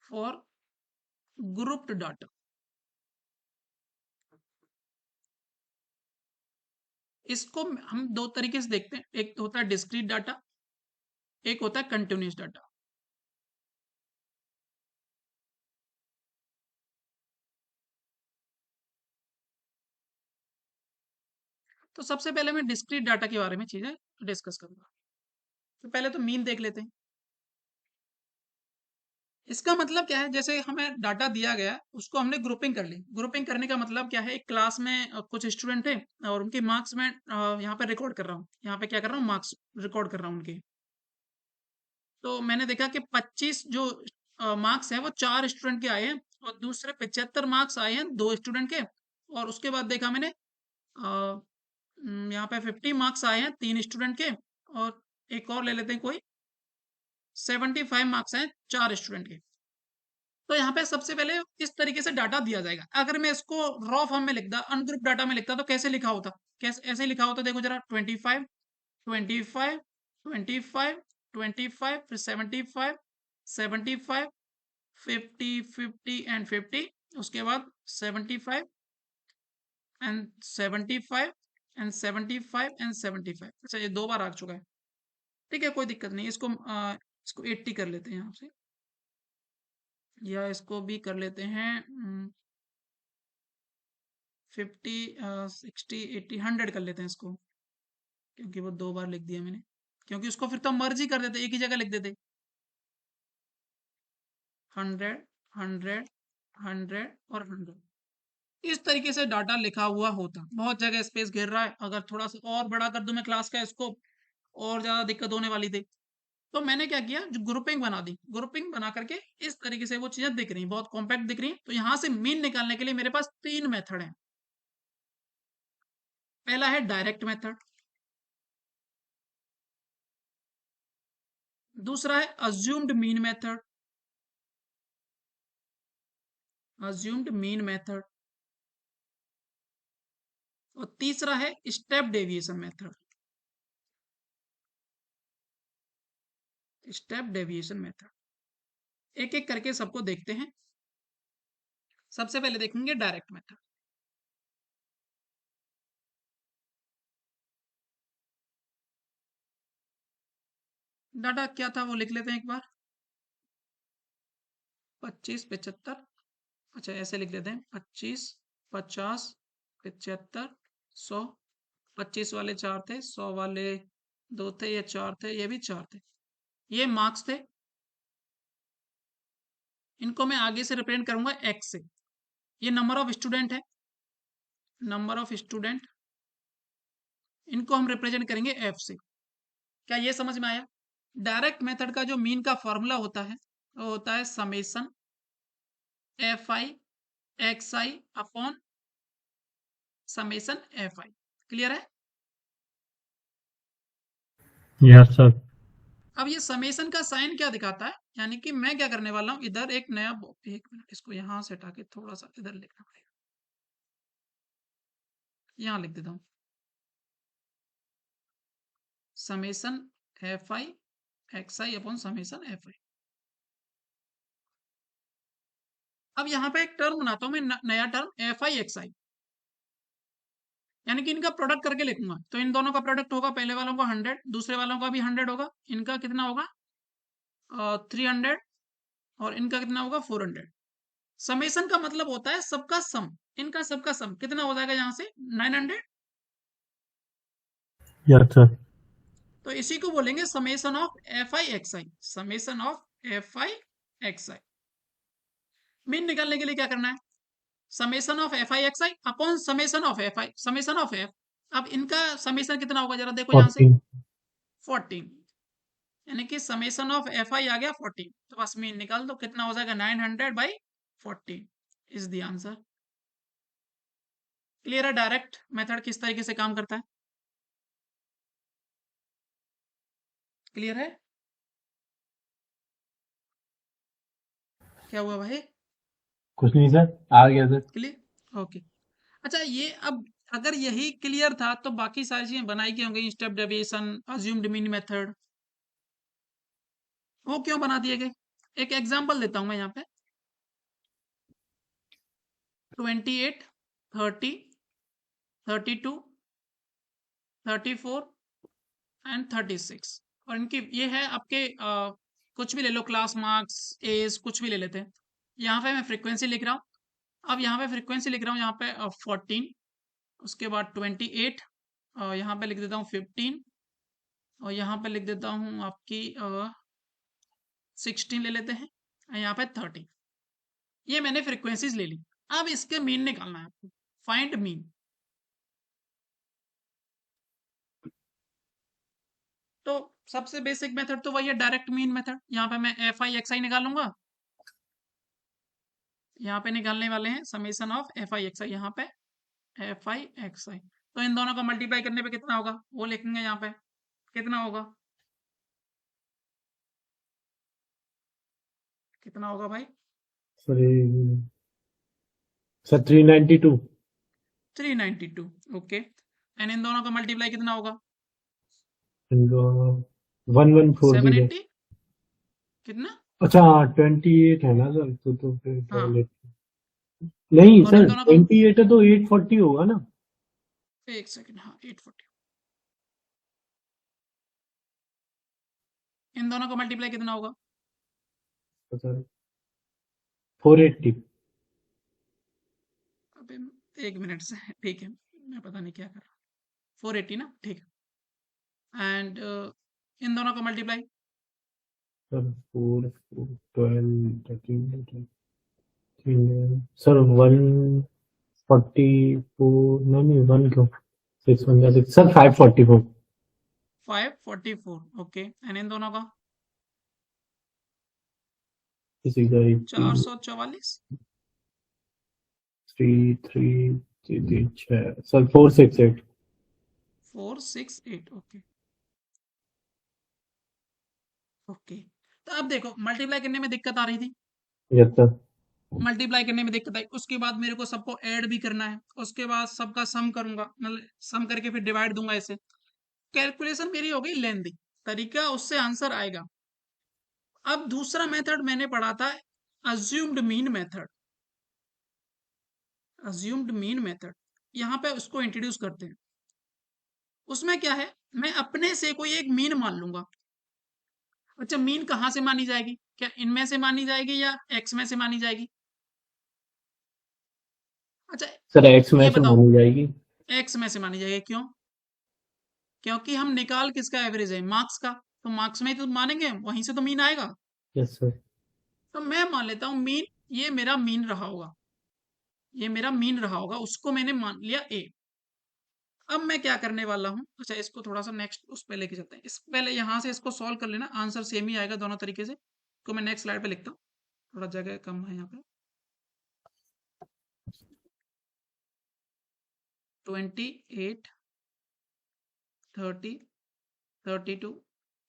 For grouped data, इसको हम दो तरीके से देखते हैं, एक तो होता है डिस्क्रीट डाटा, एक होता है कंटिन्यूस डाटा। तो सबसे पहले मैं डिस्क्रीट डाटा के बारे में चीजें डिस्कस करूंगा। तो पहले तो मीन देख लेते हैं। इसका मतलब क्या है, जैसे हमें डाटा दिया गया उसको हमने ग्रुपिंग कर ली। ग्रुपिंग करने का मतलब क्या है, एक क्लास में कुछ स्टूडेंट थे और उनके मार्क्स में यहाँ पे रिकॉर्ड कर रहा हूँ, यहाँ पे क्या कर रहा हूँ, मार्क्स रिकॉर्ड कर रहा हूँ उनके। तो मैंने देखा कि 25 जो मार्क्स हैं वो 4 स्टूडेंट के आए हैं और दूसरे 75 मार्क्स आए हैं 2 स्टूडेंट के। और उसके बाद देखा मैंने यहाँ पे 50 मार्क्स आए हैं 3 स्टूडेंट के। और एक और ले लेते हैं कोई, 75 मार्क्स हैं 4 स्टूडेंट के। तो यहाँ पे सबसे पहले इस तरीके से डाटा दिया जाएगा। अगर मैं इसको रॉ फॉर्म में लिखता, अनग्रुप डाटा में लिखता, तो कैसे लिखा होता, कैसे ऐसे लिखा होता, देखो जरा, 25 25 25 25 फिर 75 75 50 50 एंड 50, उसके बाद 75 एंड 75 एंड 75 एंड 75। अच्छा, ये 2 बार आ चुका है। ठीक है, कोई दिक्कत नहीं, इसको 80 कर लेते हैं यहाँ से, या इसको भी कर लेते हैं 50 60 80 100 कर लेते हैं इसको, क्योंकि वो 2 बार लिख दिया मैंने। क्योंकि उसको फिर तो मर्ज ही कर देते, एक ही जगह लिख देते, 100 100 100 और 100। इस तरीके से डाटा लिखा हुआ होता। बहुत जगह स्पेस घेर रहा है, अगर थोड़ा सा और बड़ा कर दूं मैं क्लास का स्कोप, और ज्यादा दिक्कत होने वाली थी। तो मैंने क्या किया, जो ग्रुपिंग बना दी, ग्रुपिंग बना करके इस तरीके से वो चीजें दिख रही हैं, बहुत कॉम्पैक्ट दिख रही हैं। तो यहाँ से मीन निकालने के लिए मेरे पास 3 मेथड हैं। पहला है डायरेक्ट मेथड, दूसरा है assumed mean method, assumed mean method, और तीसरा है step deviation method, step deviation method. एक एक करके सबको देखते हैं। सबसे पहले देखेंगे डायरेक्ट मेथड। डाटा क्या था वो लिख लेते हैं एक बार, 25 75। अच्छा, ऐसे लिख देते हैं, 25 50 75 100। 25 वाले 4 थे, 100 वाले 2 थे, ये 4 थे, ये भी 4 थे। ये मार्क्स थे। इनको मैं आगे से रिप्रेजेंट करूंगा एक्स से। ये नंबर ऑफ स्टूडेंट है, नंबर ऑफ स्टूडेंट, इनको हम रिप्रेजेंट करेंगे एफ से। क्या ये समझ में आया? डायरेक्ट मेथड का जो मीन का फॉर्मूला होता है वो होता है summation f I x i upon summation f i. Clear है? Yes sir. अब ये समेशन का साइन क्या दिखाता है, यानी कि मैं क्या करने वाला हूं, इधर एक नया, एक मिनट, इसको यहां से हटा के थोड़ा सा इधर लिखना पड़ेगा, यहां लिख देता हूं, summation f I x i upon summation f i. अब यहाँ पे एक टर्म बनाता हूँ मैं, नया टर्म एफ आई एक्स आई, यानी कि इनका प्रोडक्ट करके लिखूंगा। तो इन दोनों का प्रोडक्ट होगा, पहले वालों का 100, दूसरे वालों का भी 100 होगा। इनका कितना होगा 300, और इनका कितना होगा 400। समेशन का मतलब होता है सबका सम, इनका सबका सम कितना हो जाएगा यहाँ से 900। Yes sir. तो इसी को बोलेंगे summation of f I x I, summation of f I x I. Mean निकालने के लिए क्या करना है, summation of f I x i upon summation of f I, summation of F. अब इनका समेशन कितना होगा जरा देखो यहाँ से, 14। 14, यानी कि समेशन ऑफ एफ आई आ गया 14। तो बस मीन निकाल दो, कितना हो जाएगा 900/14। Is the answer. क्लियर है डायरेक्ट मेथड किस तरीके से काम करता है? क्लियर है? क्या हुआ भाई? कुछ नहीं सर, आ गया सर। Clear, okay. अच्छा, ये अब अगर यही क्लियर था तो बाकी सारी चीजें बनाई क्यों गई? Step deviation, assumed mean method, वो क्यों बना दिए गए? एक एग्जांपल देता हूं मैं यहाँ पे। 28, 30, 32, 34 एंड 36, और इनकी ये है आपके कुछ भी ले लो, क्लास मार्क्स, एज, कुछ भी ले लेते हैं। यहाँ पे मैं फ्रीक्वेंसी लिख रहा हूँ। अब यहाँ पे फ्रीक्वेंसी लिख रहा हूँ, यहाँ पे 14, उसके बाद 28, यहाँ पे लिख देता हूँ 15, और यहाँ पे लिख देता हूँ आपकी 16 ले लेते हैं, और यहाँ पे 30। ये मैंने फ्रीक्वेंसीज ले ली। अब इसके मीन निकालना है आपको, फाइंड मीन। तो सबसे बेसिक मेथड तो वही है, डायरेक्ट मीन मेथड। यहाँ पे मैं एफ आई एक्स आई निकालूंगा, यहाँ पे निकालने वाले हैं summation of f I x i, यहाँ पे एफ आई एक्स आई। तो इन दोनों को मल्टीप्लाई करने पे कितना होगा वो लिखेंगे यहाँ पे, कितना होगा, कितना होगा भाई? Sir sir 392। 392, okay. And in दोनों का मल्टीप्लाई कितना होगा? 1140। 780, कितना? अच्छा हाँ 28 है ना सर, तो फिर हाँ, नहीं और इन सर दोनों का, 28 है तो 840 होगा ना। एक सेकंड, हाँ 840, इन दोनों का मल्टीप्लाई कितना होगा? तो सर 480। अबे, एक मिनट से, ठीक है, मैं पता नहीं क्या कर रहा हूँ। 480 ना, ठीक है। एंड इन दोनों का मल्टीप्लाई, सर 4 12 13 सर 144, नहीं 1 क्यों, 6 1 6 सर 544। 544, ओके। एंड इन दोनों का इसी का 18 444, 3 3 3 6 सर 468। 468, okay, okay. तो अब देखो, मल्टीप्लाई करने में दिक्कत आ रही थी, यस सर। मल्टीप्लाई करने में दिक्कत आई, उसके बाद मेरे को सबको ऐड भी करना है, उसके बाद सबका सम करूंगा, मतलब सम करके फिर डिवाइड दूंगा ऐसे। कैलकुलेशन मेरी हो गई लेंदी, तरीका उससे आंसर आएगा। अब दूसरा मेथड मैंने पढ़ा था, assumed mean method. Assumed mean method, यहाँ पे उसको इंट्रोड्यूस करते हैं। उसमें क्या है, मैं अपने से कोई एक मीन मान लूंगा। अच्छा, मीन कहाँ से मानी जाएगी? क्या इनमें से मानी जाएगी या एक्स में से मानी जाएगी? अच्छा, सर एक्स में ये से बताओ, मानी जाएगी। एक्स में से मानी जाएगी, क्यों? क्योंकि हम निकाल किसका एवरेज है? मार्क्स का। तो मार्क्स में ही तो मानेंगे, वहीं से तो मीन आएगा। Yes sir. तो मैं मान लेता हूँ मीन, ये मेरा मीन रहा होगा, ये मेरा मीन रहा होगा, उसको मैंने मान लिया ए। अब मैं क्या करने वाला हूँ, अच्छा इसको थोड़ा सा नेक्स्ट उस पे लेके चलते हैं, इस पहले यहाँ से इसको सॉल्व कर लेना, आंसर सेम ही आएगा दोनों तरीके से। तो मैं नेक्स्ट स्लाइड पे लिखता हूँ, थोड़ा जगह कम है यहाँ पे। 28, 30, 32,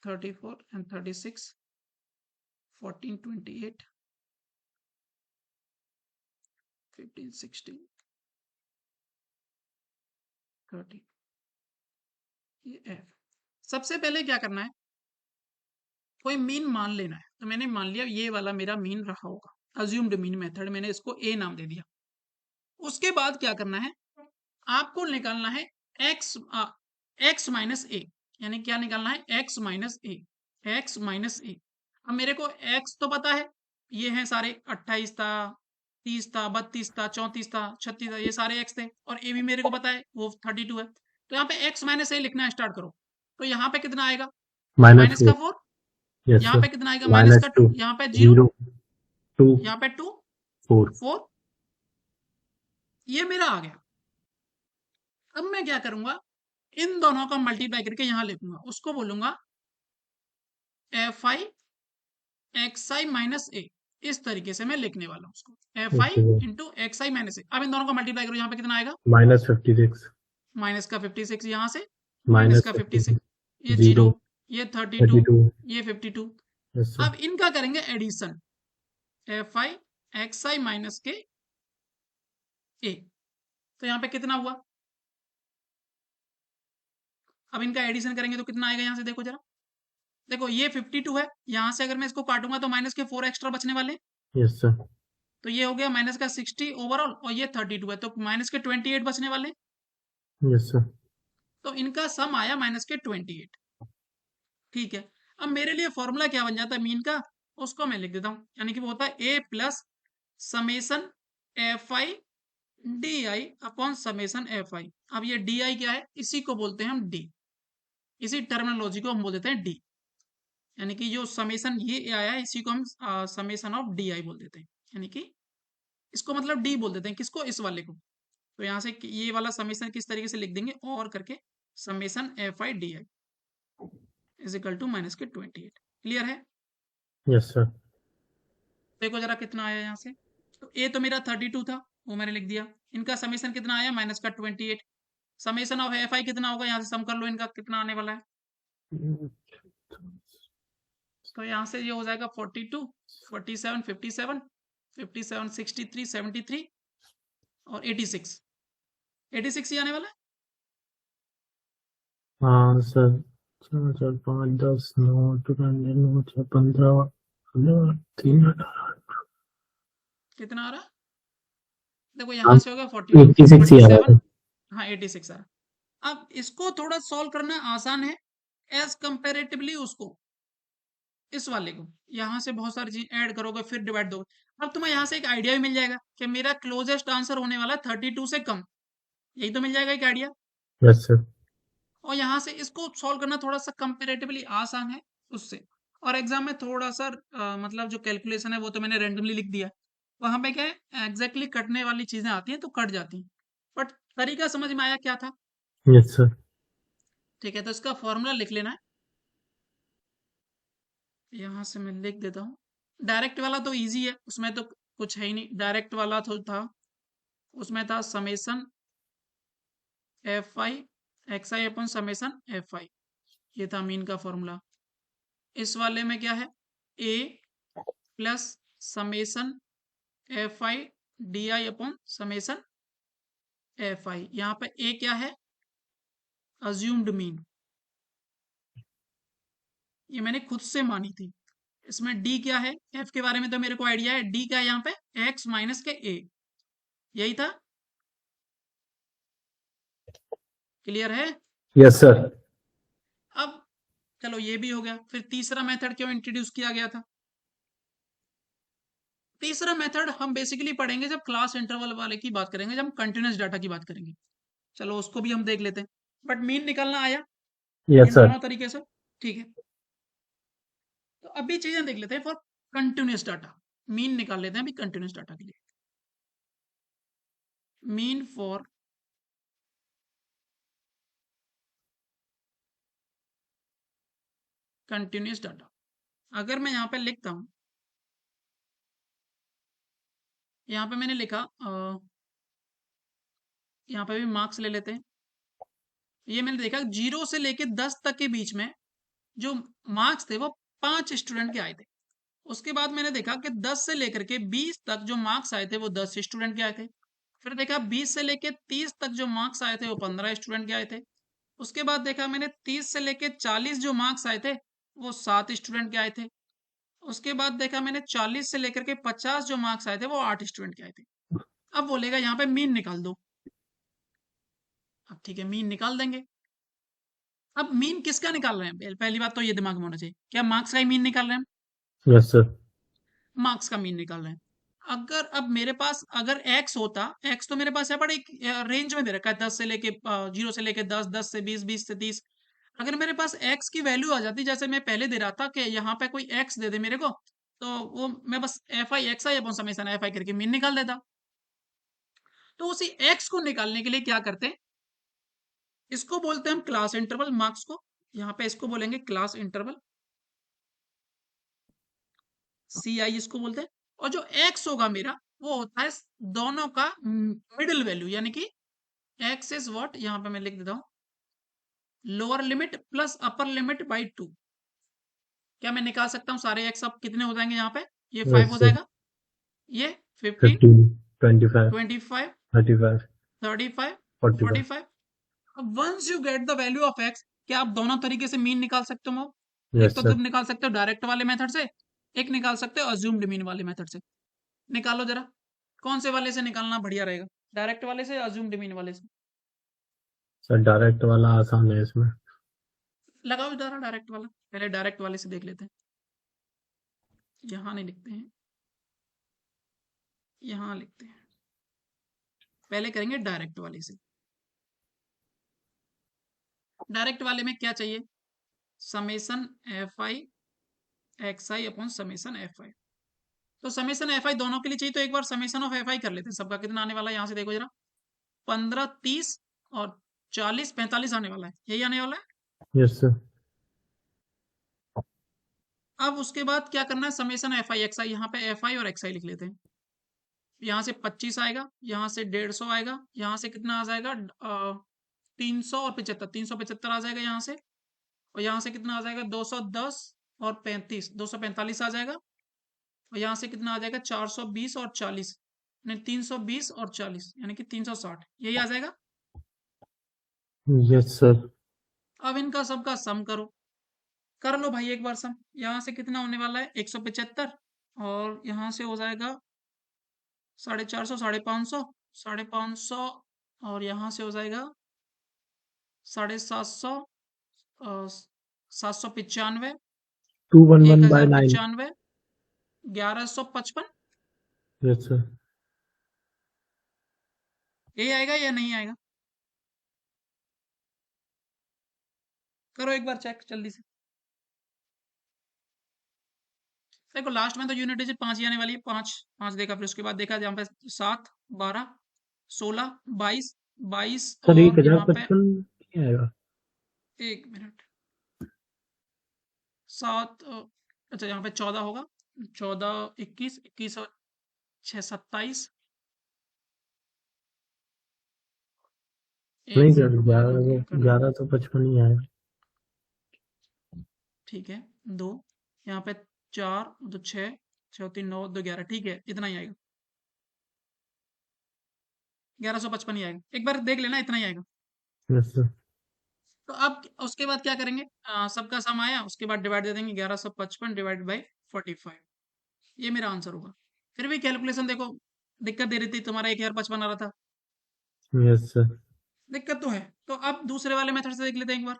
34 and 36, 14, 28, 15, 16, 30, ये एफ। सबसे पहले क्या करना है, कोई मीन मान लेना है। तो मैंने मान लिया ये वाला मेरा मीन रहा होगा, अज्यूम्ड मीन मेथड, मैंने इसको ए नाम दे दिया। उसके बाद क्या करना है, आपको निकालना है एक्स, एक्स माइनस ए, यानी क्या निकालना है, x minus A, x minus a. अब मेरे को एक्स तो पता है, ये हैं सारे, 28 था, 30 था, 32 था, 34 था, 36 था, ये सारे एक्स थे, और ए भी मेरे को पता है वो 32 है। तो यहाँ पे एक्स माइनस ए लिखना स्टार्ट करो। तो यहाँ पे कितना आएगा, माइनस का -4। 4, यस यहाँ सर। पे कितना आएगा, माइनस का 2, -2 यहाँ पे 0, 0 2 यहाँ पे 2, 4। 4, ये मेरा आ गया। अब मैं क्या करूंगा, इन दोनों का मल्टीप्लाई करके यहां लिखूंगा, उसको बोलूंगा f I x I minus a. इस तरीके से मैं लिखने वाला हूँ उसको, f i okay sir. Into x I minus a. अब इन दोनों को मल्टीप्लाई करो, यहाँ पे कितना आएगा, -56, माइनस का 56 यहाँ से, माइनस का 56, -56, ये 0, 0, ये 32, 32। ये 52। Yes sir. अब इनका करेंगे एडिशन, एफ आई एक्स आई माइनस के ए। तो यहाँ पे कितना हुआ, अब इनका एडिशन करेंगे तो कितना आएगा, यहाँ से देखो जरा, देखो ये 52 है, यहाँ से अगर मैं इसको काटूंगा तो माइनस के 4 एक्स्ट्रा बचने वाले, यस सर। तो ये हो गया माइनस का 60 ओवरऑल, और ये 32 है, तो माइनस के 28 बचने वाले। Yes sir. तो इनका सम आया माइनस के 28। ठीक है, अब मेरे लिए फॉर्मूला क्या बन जाता है मीन का, उसको मैं लिख देता हूँ, यानी कि वो होता है a plus summation F I D i upon summation F i. अब ये डी आई क्या है, इसी को बोलते हैं हम डी, इसी टर्मिनोलॉजी को हम बोल देते हैं डी, यानी कि जो समेसन ये आया है इसी को हम समेसन ऑफ डी आई बोल देते हैं, यानी कि इसको मतलब डी बोल देते हैं, किसको, इस वाले को। तो यहाँ से ये वाला समेसन किस तरीके से लिख देंगे, और करके summation F I D I is equal to minus के 28। क्लियर है, यस सर। देखो जरा कितना आया यहाँ से, तो ए तो मेरा 32 था, वो मैंने लिख दिया, इनका समेसन कितना आया माइनस का 28, समेसन ऑफ एफ आई कितना होगा, यहाँ से सम कर लो इनका कितना आने वाला है, तो यहाँ से ये हो जाएगा 42, 47, 57, 57, 63, 73 और 86, 86 ही आने वाला है। हाँ सर। 4 4 5 10 9 9 6 15 3 कितना आ रहा है, देखो हाँ, यहाँ से हो गया 42, 86 ही आ रहा 47, था। हाँ 86 आ रहा। अब इसको थोड़ा सॉल्व करना आसान है एज कंपेरेटिवली उसको, इस वाले को, यहाँ से बहुत सारी चीज ऐड करोगे फिर डिवाइड दोगे, अब तुम्हें यहाँ से एक आइडिया भी मिल जाएगा कि मेरा क्लोजेस्ट आंसर होने वाला है 32 से कम, यही तो मिल जाएगा एक आइडिया। Yes sir. और यहाँ से इसको सॉल्व करना थोड़ा सा कंपेरेटिवली आसान है उससे, और एग्जाम में थोड़ा सा मतलब जो कैलकुलेशन है वो तो मैंने रैंडमली लिख दिया है, वहां पे क्या है एग्जैक्टली कटने वाली चीजें आती हैं तो कट जाती हैं, बट तरीका समझ में आया क्या था। Yes sir. ठीक है, तो इसका फॉर्मूला लिख लेना है, यहाँ से मैं लिख देता हूँ। डायरेक्ट वाला तो इजी है, उसमें तो कुछ है ही नहीं, डायरेक्ट वाला तो था, उसमें था summation F I x I upon summation F I, ये था मीन का फॉर्मूला। इस वाले में क्या है, a plus summation F I D i upon summation F i, यहाँ पे ए क्या है, अज्यूम्ड मीन, ये मैंने खुद से मानी थी। इसमें डी क्या है, एफ के बारे में तो मेरे को आइडिया है, डी क्या है यहाँ पे एक्स माइनस के ए, यही था। क्लियर है, यस सर। अब चलो ये भी हो गया, फिर तीसरा मेथड क्यों इंट्रोड्यूस किया गया था। तीसरा मेथड हम बेसिकली पढ़ेंगे जब क्लास इंटरवल वाले की बात करेंगे, जब हम कंटिन्यूस डाटा की बात करेंगे, चलो उसको भी हम देख लेते हैं, बट मीन निकालना आया यस इन सर। दोनों तरीके से। ठीक है, तो अभी चीजें देख लेते हैं फॉर कंटिन्यूस डाटा, मीन निकाल लेते हैं अभी कंटिन्यूस डाटा के लिए। मीन फॉर कंटिन्यूस डाटा, अगर मैं यहाँ पे लिखता हूँ, यहाँ पे मैंने लिखा यहाँ पे भी मार्क्स ले लेते हैं, ये मैंने देखा 0 से लेके 10 तक के बीच में जो मार्क्स थे वो 5 स्टूडेंट के आए थे। उसके बाद मैंने देखा कि 10 से लेकर के 20 तक जो मार्क्स आए थे वो 10 स्टूडेंट के आए थे। फिर देखा 20 से लेके 30 तक जो मार्क्स आए थे वो 15 स्टूडेंट के आए थे। उसके बाद देखा मैंने 30 से लेके 40 जो मार्क्स आए थे वो 7 स्टूडेंट के आए थे। उसके बाद देखा मैंने 40 से लेकर के 50 जो मार्क्स आए थे वो 8 स्टूडेंट के आए थे। अब बोलेगा यहाँ पे मीन निकाल दो, अब ठीक है मीन निकाल देंगे। अब मीन किसका निकाल रहे हैं, पहली बात तो ये दिमाग में होना चाहिए, क्या मार्क्स का ही मीन निकाल रहे हैं, यस सर। मार्क्स का मीन निकाल रहे हैं। अगर अब मेरे पास अगर x होता, x तो मेरे पास यहाँ पर एक रेंज में दे रखा है 10 से लेके 0 से लेके 10, 10 से 20, 20 से 30, अगर मेरे पास x की वैल्यू आ जाती जैसे मैं पहले दे रहा था कि यहाँ पे कोई x दे दे मेरे को, तो वो मैं बस F I x i upon summation F I करके मीन निकाल देता। तो उसी x को निकालने के लिए क्या करते हैं, इसको बोलते हैं हम क्लास इंटरवल, मार्क्स को यहाँ पे इसको बोलेंगे क्लास इंटरवल, सी आई इसको बोलते हैं। और जो x होगा मेरा वो होता है दोनों का मिडिल वैल्यू, यानी कि x इज व्हाट, यहाँ पे मैं लिख देता हूँ, lower limit plus upper limit by 2। क्या मैं निकाल सकता हूँ सारे x अब कितने हो जाएंगे यहाँ पे, ये 5 यस हो सर। जाएगा, ये 15, 15, 25, 25, 35, 35, 45। 45। अब once you get the value of x, क्या आप दोनों तरीके से मीन निकाल सकते हो? एक यस तो सर। तुम निकाल सकते हो डायरेक्ट वाले मेथड से, एक निकाल सकते हो अज्यूम्ड मीन वाले मेथड से। निकालो जरा, कौन से वाले से निकालना बढ़िया रहेगा, डायरेक्ट वाले से, अज्यूम्ड मीन वाले से? सर डायरेक्ट वाला आसान है इसमें। लगाओ जरा डायरेक्ट वाला, पहले डायरेक्ट वाले से देख लेते हैं। यहाँ नहीं लिखते हैं, यहाँ लिखते हैं, पहले करेंगे डायरेक्ट वाले से। डायरेक्ट वाले में क्या चाहिए, summation F I x i upon summation F I. तो समेसन एफ आई दोनों के लिए चाहिए, तो एक बार समेसन ऑफ एफ आई कर लेते हैं, सबका कितना आने वाला है यहाँ से देखो जरा, 15, 30 और 40, 45 आने वाला है, यही आने वाला है। Yes sir. अब उसके बाद क्या करना है, summation F I x i, यहाँ पे एफ आई और एक्स आई लिख लेते हैं। यहाँ से 25 आएगा, यहाँ से 150 आएगा, यहाँ से कितना आ जाएगा 300 और 75, 375 आ जाएगा यहाँ से, और यहाँ से कितना आ जाएगा 210 और 35, 245 आ जाएगा, और यहाँ से कितना आ जाएगा 420 और 40, नहीं 320 और 40 यानी कि 360, यही आ जाएगा। Yes sir. अब इनका सबका सम करो, कर लो भाई एक बार सम। यहाँ से कितना होने वाला है 175, और यहाँ से हो जाएगा 450, 550, 550, और यहाँ से हो जाएगा 750, 795, 211/9। 1095, 1155, यस सर। यही आएगा या नहीं आएगा? करो एक बार चेक जल्दी से। देखो लास्ट में तो यूनिट डिजिट 5 ही आने वाली है, 5 5 देखा, फिर उसके बाद देखा यहाँ पे 7, 12, 16, 22, 22, सर और यहाँ पे 1055 नहीं आएगा? 1 मिनट, 7, अच्छा यहाँ पे 14 होगा, 14, 21, 21 और 6, 27, नहीं एक सर, मिनट रुको, देखो कर रहा हूँ। 1155 ही आएगा। ठीक है, 2, यहाँ पे 4, तो 6, 6 3 9 2 11, ठीक है इतना ही आएगा, 1155 ही आएगा, एक बार देख लेना इतना ही आएगा। Yes sir. तो अब उसके बाद क्या करेंगे, सबका सम आया, उसके बाद डिवाइड दे देंगे, 1155 डिवाइड बाई 45, ये मेरा आंसर होगा। फिर भी कैलकुलेशन देखो दिक्कत दे रही थी, तुम्हारा 1055 आ रहा था, यस सर। दिक्कत तो है। तो अब दूसरे वाले मेथड से देख लेते हैं एक बार।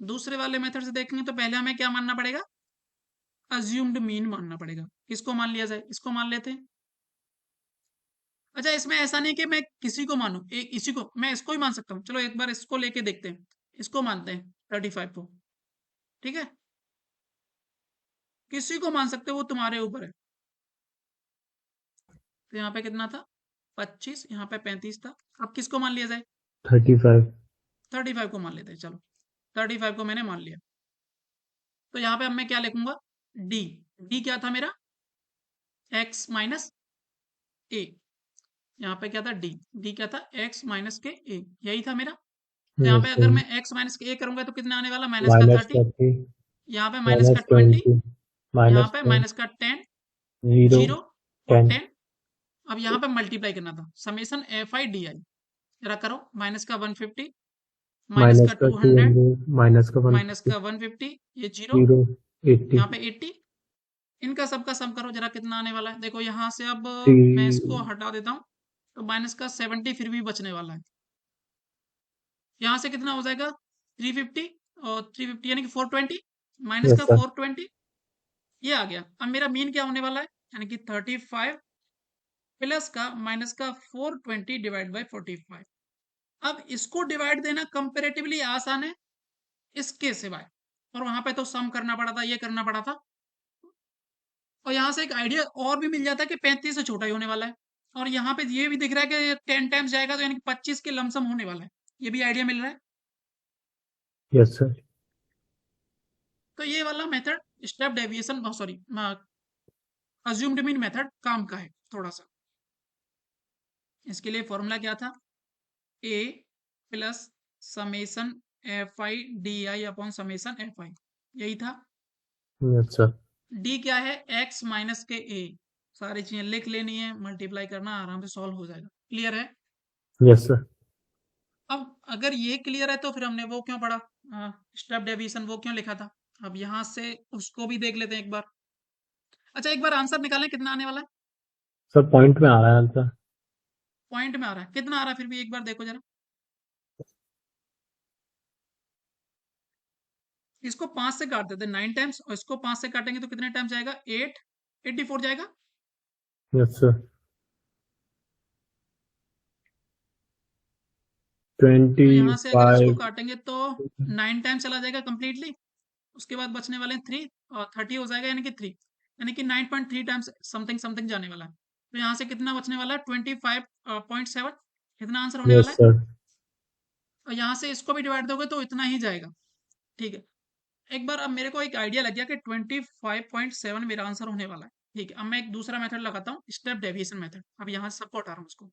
दूसरे वाले मेथड से देखेंगे तो पहले हमें क्या मानना पड़ेगा, अज्यूम्ड मीन मानना पड़ेगा। किसको मान लिया जाए, इसको मान लेते हैं। अच्छा इसमें ऐसा नहीं कि मैं किसी को मानूं, एक इसी को, मैं इसको ही मान सकता हूँ, चलो एक बार इसको लेके देखते हैं, इसको मानते हैं 35 को, ठीक है, किसी को मान सकते हो, वो तुम्हारे ऊपर है। तो यहाँ पे कितना था 25, यहाँ पे 35 था, अब किसको मान लिया जाए, 35। 35 को मान लेते हैं, चलो 35 को मैंने मान लिया। तो यहाँ पे अब मैं क्या लिखूंगा, डी, डी क्या था मेरा, एक्स माइनस ए, यहाँ पे क्या था डी, डी क्या था एक्स माइनस के ए, यही था मेरा। तो यहाँ यस पे अगर सर। मैं एक्स माइनस के ए करूंगा तो कितना आने वाला, माइनस का माइनस 30, 30, यहाँ पे माइनस का माइनस 20, 20, यहाँ माइनस पे 10, माइनस का 10, 0, 0 और 10। 10। अब यहाँ पे मल्टीप्लाई करना था, summation F I D I, जरा करो, माइनस का 150, माइनस माइनस का का 200, 200, माइनस का माइनस 150, का 150, ये 0, 0, 80, यहाँ पे 80, इनका सबका सम करो जरा कितना आने वाला है। देखो यहाँ से अब मैं इसको 3। हटा देता हूँ, तो माइनस का 70 फिर भी बचने वाला है। यहाँ से कितना हो जाएगा 350, और 350 यानी कि 420, माइनस यस का सर। 420, ये आ गया। अब मेरा मीन क्या होने वाला है, यानी कि 35 प्लस का माइनस का 420 डिवाइड बाई 45। अब इसको डिवाइड देना कंपेरेटिवली आसान है इसके सिवाय, और वहां पे तो सम करना पड़ा था, ये करना पड़ा था। और यहाँ से एक आइडिया और भी मिल जाता है कि 35 से छोटा ही होने वाला है, और यहाँ पे ये भी दिख रहा है कि 10 टाइम्स जाएगा, तो यानी कि 25 के लमसम होने वाला है, ये भी आइडिया मिल रहा है। Yes sir. तो ये वाला method step deviation, sorry, assumed mean method काम का है थोड़ा सा। इसके लिए फॉर्मूला क्या था, a plus summation F I D i upon summation F i, यही था। Yes sir. डी क्या है, एक्स माइनस के ए, सारी चीजें लिख लेनी है, मल्टीप्लाई करना, आराम से सॉल्व हो जाएगा। क्लियर है? Yes sir. अब अगर ये क्लियर है तो फिर हमने वो क्यों पढ़ा, स्टेप डेविएशन वो क्यों लिखा था। अब यहाँ से उसको भी देख लेते हैं एक बार। अच्छा, एक बार आंसर निकालें, कितना आने वाला है। सर पॉइंट में आ रहा है आंसर। पॉइंट में आ रहा है, कितना आ रहा है फिर भी एक बार देखो जरा। इसको 5 से काट देते हैं 9 टाइम्स, और इसको 5 से काटेंगे तो कितने टाइम्स जाएगा, 8, 84 जाएगा। Yes sir. तो यहाँ से अगर इसको 25। काटेंगे तो 9 टाइम्स चला जाएगा कंप्लीटली, उसके बाद बचने वाले हैं 3, और 30 हो जाएगा, यानी कि 3, यानी कि 9.3 टाइम्स समथिंग समथिंग जाने वाला है। तो यहाँ से कितना बचने वाला है, 25.7, कितना आंसर होने वाला यस है। सर। और यहाँ से इसको भी डिवाइड दोगे तो इतना ही जाएगा। ठीक है, एक बार अब मेरे को एक आइडिया लग गया कि 25.7 मेरा आंसर होने वाला है। ठीक है, अब मैं एक दूसरा मेथड लगाता हूँ, स्टेप डेविएशन मेथड। अब यहाँ से सबको हटा रहा हूँ उसको।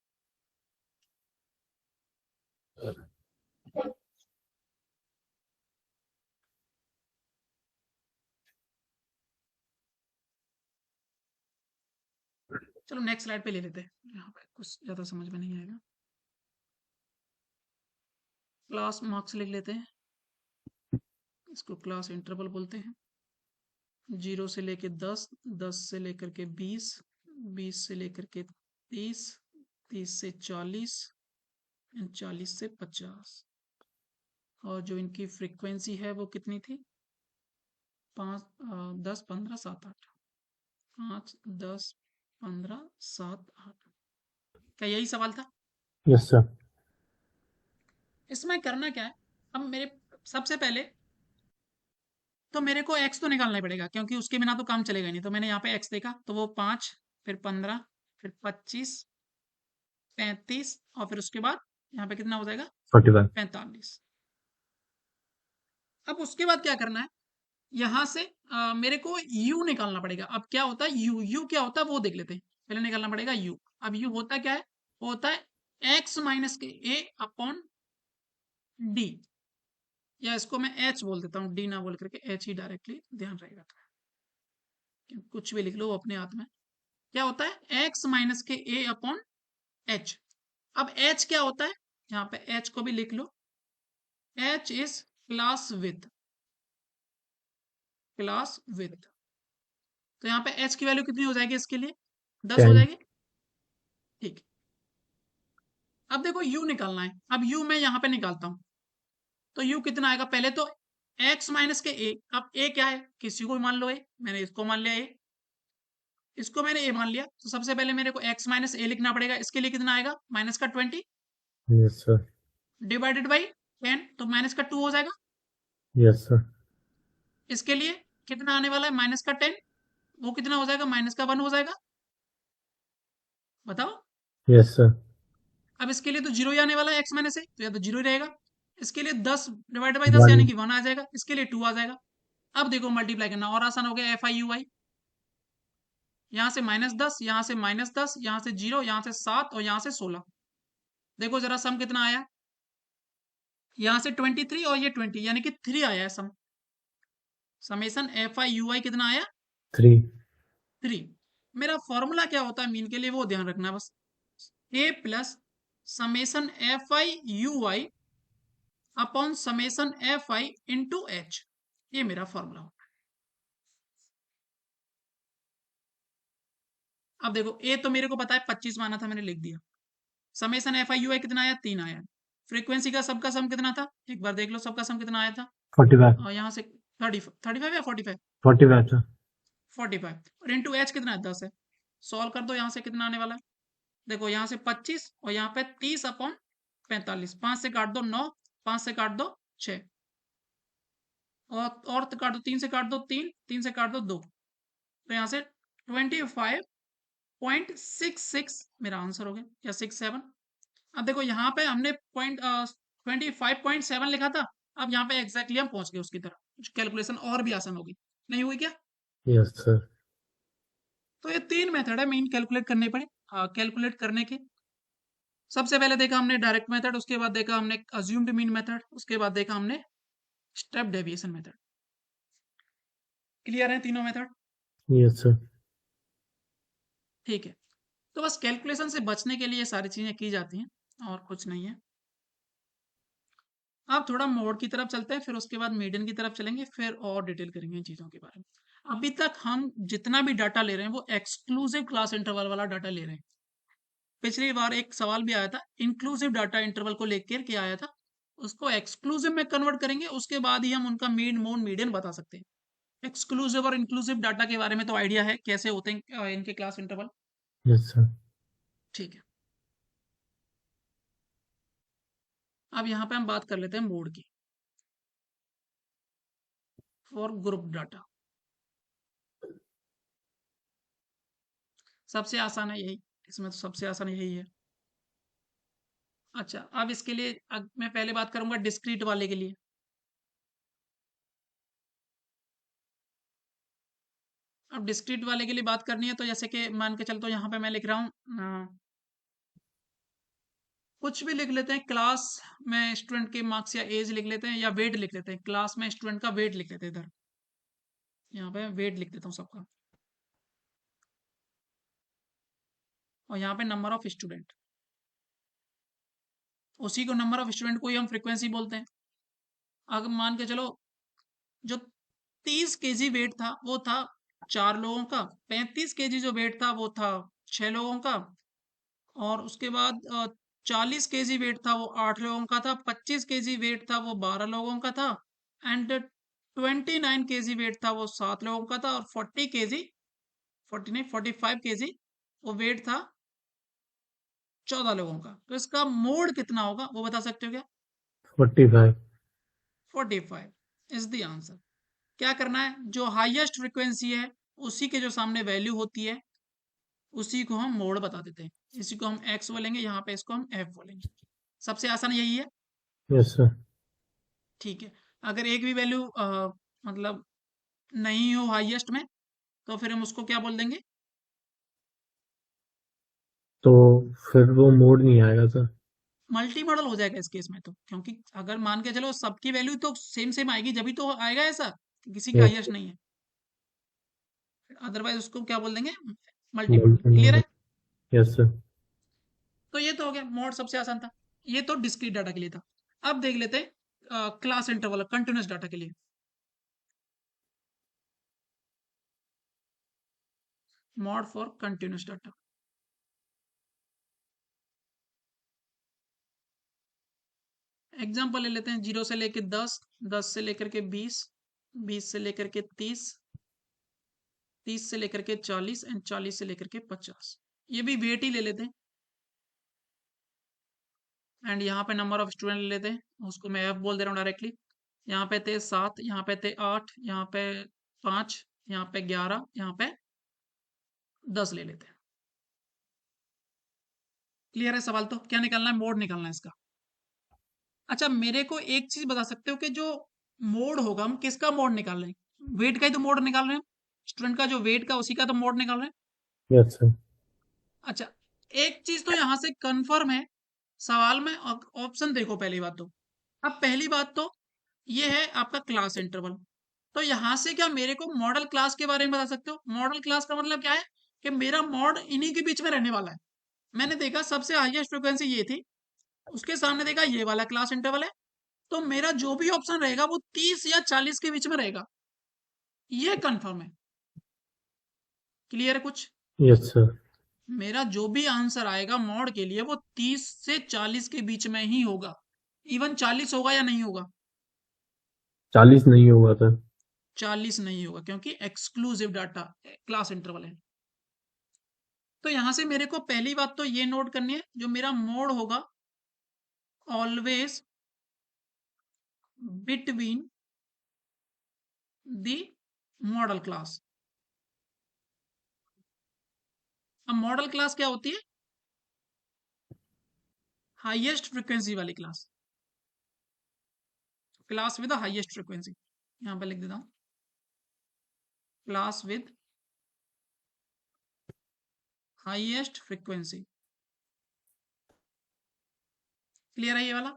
चलो नेक्स्ट स्लाइड पे ले लेते हैं, यहाँ पे कुछ ज़्यादा समझ में नहीं आएगा। क्लास मार्क्स लिख लेते हैं, इसको क्लास इंटरवल बोलते हैं। 0 से लेके 10, 10 से लेकर के 20, 20 से लेकर के 30, 30 से 40, 40 से 50। और जो इनकी फ्रीक्वेंसी है वो कितनी थी, 5, 10, 15, 7, 8, 5, 10, 15, 7, 8। क्या यही सवाल था? Yes sir. इसमें करना क्या है, अब मेरे सबसे पहले तो मेरे को एक्स तो निकालना ही पड़ेगा, क्योंकि उसके बिना तो काम चलेगा नहीं। तो मैंने यहाँ पे एक्स देखा तो वो 5, फिर 15, फिर 25, 35, और फिर उसके बाद यहाँ पे कितना हो जाएगा, 45। 45। अब उसके बाद क्या करना है, यहाँ से मेरे को u निकालना पड़ेगा। अब क्या होता है u क्या होता है वो देख लेते हैं। पहले निकालना पड़ेगा u। अब u होता क्या है, वो होता है x माइनस के a अपॉन डी, या इसको मैं h बोल देता हूँ, डी ना बोल करके h ही डायरेक्टली, ध्यान रहेगा। कुछ भी लिख लो वो अपने हाथ में। क्या होता है, x माइनस के a अपॉन h। अब h क्या होता है, यहाँ पे h को भी लिख लो, h is class with, class with. तो यहाँ पे h की वैल्यू कितनी हो जाएगी इसके लिए, 10 हो 10। जाएगी। ठीक, अब देखो u निकालना है। अब u मैं यहाँ पे निकालता हूँ, तो u कितना आएगा, पहले तो x माइनस के a। अब a क्या है, किसी को भी मान लो a, मैंने इसको मान लिया a, इसको मैंने a मान लिया। तो सबसे पहले मेरे को x माइनस a लिखना पड़ेगा। इसके लिए कितना आएगा, माइनस का 20 यस सर। डिवाइडेड बाई 10, तो माइनस का 2 हो जाएगा। Yes sir. इसके लिए कितना आने वाला है, माइनस का 10, वो कितना हो जाएगा, माइनस का 1 हो जाएगा। बताओ। Yes sir. अब इसके लिए तो जीरो ही आने वाला है, x माइनस ए, तो या तो जीरो ही रहेगा। इसके लिए 10 डिवाइड बाई 10 1। यानी कि 1 आ जाएगा। इसके लिए 2 आ जाएगा। अब देखो मल्टीप्लाई करना और आसान हो गया, एफ आई यू आई, यहाँ से -10, यहाँ से -10, यहाँ से 0, यहाँ से 7, और यहाँ से 16। देखो जरा सम कितना आया, यहाँ से 23 और ये 20, यानी कि 3 आया है सम। समेसन एफ आई यू आई कितना आया, 3। 3। मेरा फॉर्मूला क्या होता है मीन के लिए, वो ध्यान रखना है बस, a plus summation F I you I upon summation F I into H, ये मेरा फॉर्मूला होता है। अब देखो a तो मेरे को पता है 25 माना था, मैंने लिख दिया। समेसन एफ आई यू आई कितना आया, 3 आया। फ्रीक्वेंसी का सबका सम कितना था, एक बार देख लो सबका सम कितना आया था। 45। और यहाँ से 35 या 45, 45 सर। 45, और इंटू एच कितना है, 10 है। सॉल्व कर दो, यहाँ से कितना आने वाला है, देखो यहाँ से 25 और यहाँ पे 30 अपॉन 45, 5 से काट दो 9, 5 से काट दो 6, और तो काट दो 3 से काट दो 3, 3 से काट दो 2, तो यहाँ से 25.66 मेरा आंसर हो गया, या 67। अब देखो यहाँ पे हमने 25.7 लिखा था, अब यहाँ पे एग्जैक्टली हम पहुंच गए उसकी तरफ, कैलकुलेशन और भी आसान होगी। नहीं हुई क्या? Yes sir. तो ये 3 मेथड है मीन कैलकुलेट करने पड़े, कैलकुलेट करने के। सबसे पहले देखा हमने डायरेक्ट मेथड, उसके बाद देखा हमने अज्यूम्ड मीन मेथड, उसके बाद देखा हमने स्टेप डेविएशन मेथड। क्लियर है तीनों मेथड? Yes sir. ठीक है। तो बस कैलकुलेशन से बचने के लिए ये सारी चीजें की जाती हैं और कुछ नहीं है। अब थोड़ा मोड की तरफ चलते हैं, फिर उसके बाद मीडियन की तरफ चलेंगे, फिर और डिटेल करेंगे इन चीजों के बारे में। अभी तक हम जितना भी डाटा ले रहे हैं वो एक्सक्लूसिव क्लास इंटरवल वाला डाटा ले रहे हैं। पिछली बार एक सवाल भी आया था इंक्लूसिव डाटा इंटरवल को लेकर के आया था, उसको एक्सक्लूसिव में कन्वर्ट करेंगे, उसके बाद ही हम उनका मीन मोड मीडियन बता सकते हैं। एक्सक्लूसिव और इंक्लूसिव डाटा के बारे में तो आइडिया है कैसे होते हैं इनके क्लास इंटरवल। Yes sir. ठीक है। अब यहाँ पे हम बात कर लेते हैं मोड की फॉर ग्रुप डाटा। सबसे आसान है यही, इसमें तो सबसे आसान यही है। अच्छा, अब इसके लिए मैं पहले बात करूंगा डिस्क्रीट वाले के लिए। अब डिस्क्रीट वाले के लिए बात करनी है तो जैसे कि मान के चलते यहाँ पे मैं लिख रहा हूँ कुछ भी लिख लेते हैं, क्लास में स्टूडेंट के मार्क्स या एज लिख लेते हैं या वेट लिख लेते हैं, क्लास में स्टूडेंट का वेट लिख लेते हैं इधर। यहाँ पे वेट लिख देता हूँ सबका, और यहाँ पे नंबर ऑफ स्टूडेंट, उसी को नंबर ऑफ स्टूडेंट को ही हम फ्रीक्वेंसी बोलते हैं। अगर मान के चलो जो 30 kg वेट था वो था 4 लोगों का, 35 kg जो वेट था वो था 6 लोगों का, और उसके बाद 40 kg वेट था वो 8 लोगों का था, 25 kg वेट था वो 12 लोगों का था, एंड 29 kg वेट था वो 7 लोगों का था, और 40 kg, 40 नहीं 45 kg वो वेट था 14 लोगों का। तो इसका मोड कितना होगा वो बता सकते हो क्या? 45। 45 इज द आंसर। क्या करना है, जो हाईएस्ट फ्रिक्वेंसी है उसी के जो सामने वैल्यू होती है उसी को हम मोड बता देते हैं। इसी को हम एक्स बोलेंगे, यहाँ पे इसको हम एफ बोलेंगे। सबसे आसान यही है। Yes sir. ठीक है। अगर एक भी वैल्यू मतलब नहीं हो हाईएस्ट में तो फिर हम उसको क्या बोल देंगे? तो फिर वो मोड नहीं आएगा सर। मल्टी मॉडल हो जाएगा इस केस में, तो क्योंकि अगर मान के चलो सबकी वैल्यू तो सेम सेम आएगी जब भी तो आएगा ऐसा कि किसी का यस हाईएस्ट सर। नहीं है। अदरवाइज उसको क्या बोल देंगे? Multi modal. Multi clear modal. है? Yes sir. तो ये तो हो गया, मोड सबसे आसान था। ये तो डिस्क्रीट डाटा के लिए था। अब देख लेते हैं क्लास इंटरवल कंटिन्यूस डाटा के लिए। Mod for continuous data. Example ले लेते हैं 0 से लेकर 10, 10 से लेकर के 20, 20 से लेकर के 30, 30 से लेकर के 40 एंड 40 से लेकर के 50। ये भी वेट ही ले लेते हैं, एंड यहाँ पे नंबर ऑफ स्टूडेंट ले लेते हैं, उसको मैं एफ बोल दे रहा हूँ डायरेक्टली। यहाँ पे थे 7, यहाँ पे थे 8, यहाँ पे 5, यहाँ पे 11, यहाँ पे 10 ले लेते हैं। क्लियर है? सवाल तो क्या निकालना है? मोड निकालना है इसका। अच्छा, मेरे को एक चीज बता सकते हो कि जो मोड होगा हम किसका मोड निकाल रहे हैं? वेट का ही तो मोड निकाल रहे हैं, स्टूडेंट का जो वेट का उसी का तो मोड निकाल रहे हैं। Yes sir. अच्छा, एक चीज तो यहाँ से कंफर्म है, सवाल में ऑप्शन देखो पहली बात तो। अब पहली बात तो ये है आपका क्लास इंटरवल, तो यहाँ से क्या मेरे को मॉडल क्लास के बारे में बता सकते हो? मॉडल क्लास का मतलब क्या है कि मेरा मॉड इन्हीं के बीच में रहने वाला है। मैंने देखा सबसे हाईएस्ट फ्रिक्वेंसी ये थी, उसके सामने देखा ये वाला क्लास इंटरवल है, तो मेरा जो भी ऑप्शन रहेगा वो 30 या 40 के बीच में रहेगा, ये कंफर्म है। क्लियर है कुछ? Yes sir. मेरा जो भी आंसर आएगा मॉड के लिए वो 30 से 40 के बीच में ही होगा। इवन 40 होगा या नहीं होगा? 40 नहीं होगा सर। 40 नहीं होगा क्योंकि एक्सक्लूसिव डाटा क्लास इंटरवल है। तो यहां से मेरे को पहली बात तो ये नोट करनी है, जो मेरा मोड होगा always between the model class. अब मॉडल क्लास क्या होती है? हाईएस्ट फ्रिक्वेंसी वाली class, class with the highest frequency. यहां पे लिख देता हूं class with highest frequency. Clear है ये वाला?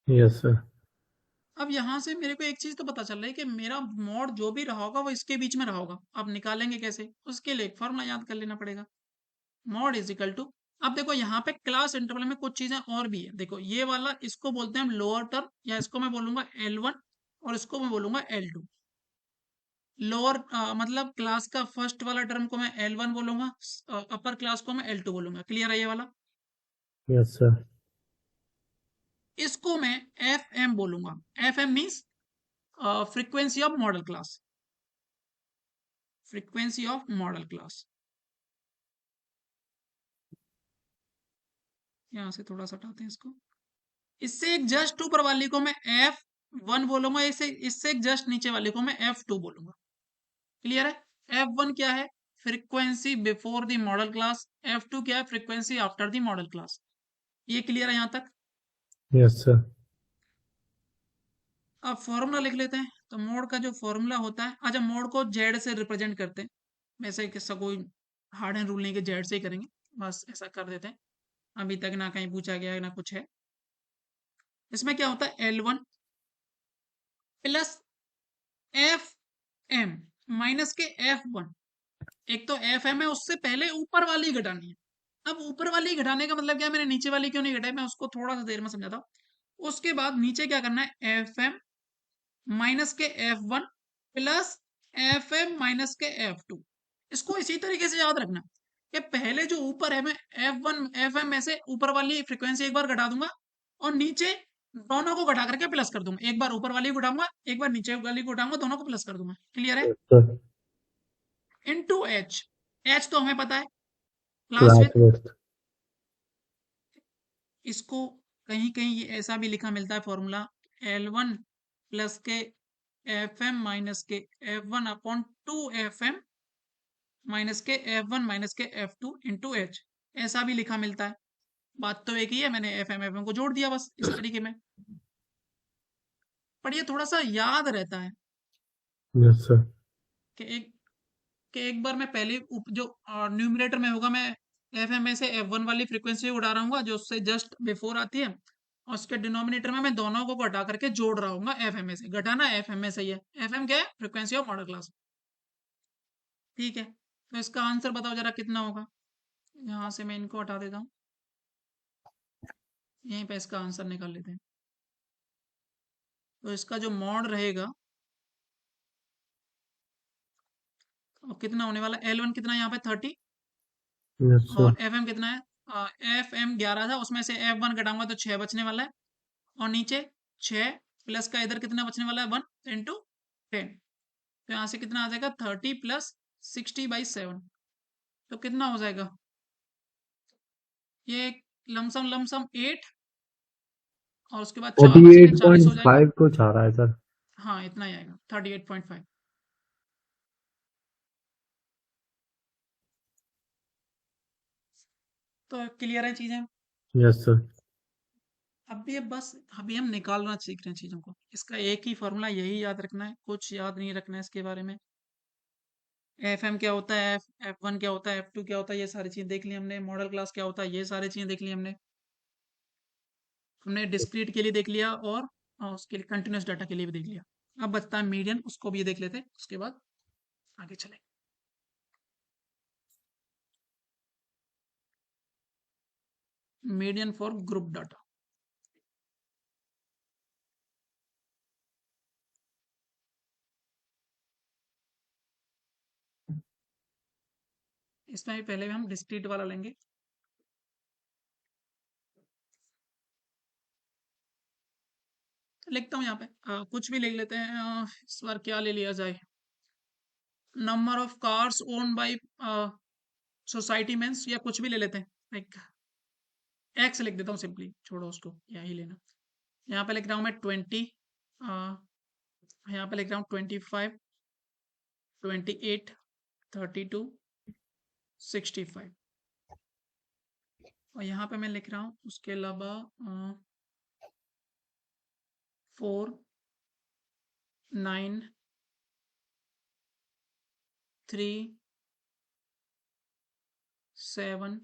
Yes sir. अब यहाँ से मेरे को एक चीज तो पता चल रहा है कि मेरा मॉड जो भी रहा होगा वो इसके बीच में रहा होगा। अब निकालेंगे कैसे, उसके लिए एक फॉर्मूला याद कर लेना पड़ेगा। मॉड इज इक्वल टू, अब देखो यहाँ पे क्लास इंटरवल में कुछ चीजें और भी है। देखो ये वाला, इसको बोलते हैं हम लोअर टर्म, या इसको मैं बोलूंगा L1 और इसको मैं बोलूंगा L2। लोअर मतलब क्लास का फर्स्ट वाला टर्म को मैं L1 बोलूंगा, अपर क्लास को मैं L2 बोलूंगा। क्लियर है ये वाला? Yes sir. इसको मैं FM बोलूंगा। FM means frequency of model class, frequency of model class. यहाँ से थोड़ा सा हटाते हैं इसको। इससे एक जस्ट ऊपर वाली को मैं F1 बोलूंगा, इससे इससे एक जस्ट नीचे वाली को मैं F2 बोलूंगा। क्लियर है? F1 क्या है? Frequency before the model class. F2 क्या है? Frequency after the model class. ये क्लियर है यहाँ तक? Yes sir. अब फॉर्मूला लिख लेते हैं। तो मोड का जो फॉर्मूला होता है, अच्छा मोड को जेड से रिप्रेजेंट करते हैं। वैसे किस्सा कोई हार्ड एंड रूल नहीं कि जेड से ही करेंगे, बस ऐसा कर देते हैं। अभी तक ना कहीं पूछा गया है ना कुछ है। इसमें क्या होता है? L1 प्लस FM माइनस के F1। एक तो FM है, उससे पहले ऊपर वाली घटानी है। अब ऊपर वाली घटाने का मतलब क्या है? मैंने नीचे वाली क्यों नहीं घटाई, मैं उसको थोड़ा सा देर में समझाता हूँ। उसके बाद नीचे क्या करना है? FM माइनस के F1 प्लस FM माइनस के F2। इसको इसी तरीके से याद रखना कि पहले जो ऊपर है, मैं F1 FM में से ऊपर वाली फ्रीक्वेंसी एक बार घटा दूंगा और नीचे दोनों को घटा करके प्लस कर दूंगा। एक बार ऊपर वाली को घटाऊंगा, एक बार नीचे वाली को घटाऊंगा, दोनों को प्लस कर दूंगा। क्लियर है? Yes sir. Into H। H तो हमें पता है, क्लास क्लास विद। विड्थ। इसको कहीं कहीं ये ऐसा भी लिखा मिलता है फॉर्मूला, L1 प्लस के FM माइनस के F1 अपॉन 2FM माइनस के F1 माइनस के F2 इंटू H। ऐसा भी लिखा मिलता है। बात तो एक ही है, मैंने FM को जोड़ दिया बस इस तरीके में। पर ये थोड़ा सा याद रहता है यस सर। कि एक बार मैं पहले जो न्यूमरेटर में होगा, मैं FM में से F1 वाली फ्रीक्वेंसी उड़ा रहा हूँ जो उससे जस्ट बिफोर आती है, और उसके डिनोमिनेटर में मैं दोनों को घटा करके जोड़ रहा हूँ FM में से। घटाना FM में से ही है। FM क्या है? Frequency of model class. ठीक है, तो इसका आंसर बताओ जरा कितना होगा। यहाँ से मैं इनको हटा देता हूँ, यहीं पे इसका आंसर निकाल लेते हैं। तो इसका जो मॉड रहेगा वो कितना होने वाला है? L1 कितना है यहाँ पे? 30। Yes sir. और FM कितना है? FM 11 था, उसमें से F1 घटाऊंगा तो 6 बचने वाला है। और नीचे 6 प्लस का इधर कितना बचने वाला है? 1 इंटू 10। तो यहाँ से कितना आ जाएगा? 30 प्लस 60/7। तो कितना हो जाएगा? ये लमसम लमसम 8, और उसके बाद 4 फोर्टी बचेंगे, एट 40 पॉइंट हो जाएगा। फाइव कुछ आ रहा है सर। हाँ इतना ही आएगा, 38.5। तो क्लियर है चीजें? Yes sir. अभी हम निकालना सीख रहे हैं चीजों को। इसका एक ही फॉर्मूला, यही याद रखना है, कुछ याद नहीं रखना है इसके बारे में। FM क्या होता है, F1 क्या होता है, F2 क्या होता है, ये सारी चीजें देख ली हमने। मॉडल क्लास क्या होता है, ये सारी चीजें देख ली हमने डिस्क्रीट के लिए देख लिया, और उसके लिए कंटिन्यूस डाटा के लिए भी देख लिया। अब बचता है मीडियन, उसको भी ये देख लेते हैं, उसके बाद आगे चलें। Median for group data. इसमें भी पहले हम डिस्क्रीट वाला लेंगे। लिखता हूँ यहाँ पे, कुछ भी लिख लेते हैं। इस बार क्या ले लिया जाए? Number of cars own by society means, या कुछ भी ले लेते हैं। लाइक एक्स लिख देता हूँ सिंपली, छोड़ो उसको, यही लेना। यहाँ पे लिख रहा हूँ मैं 20, यहाँ पे लिख रहा हूँ 25, 28, 32, 65। और यहाँ पे मैं लिख रहा हूँ उसके अलावा 4, 9, 3 7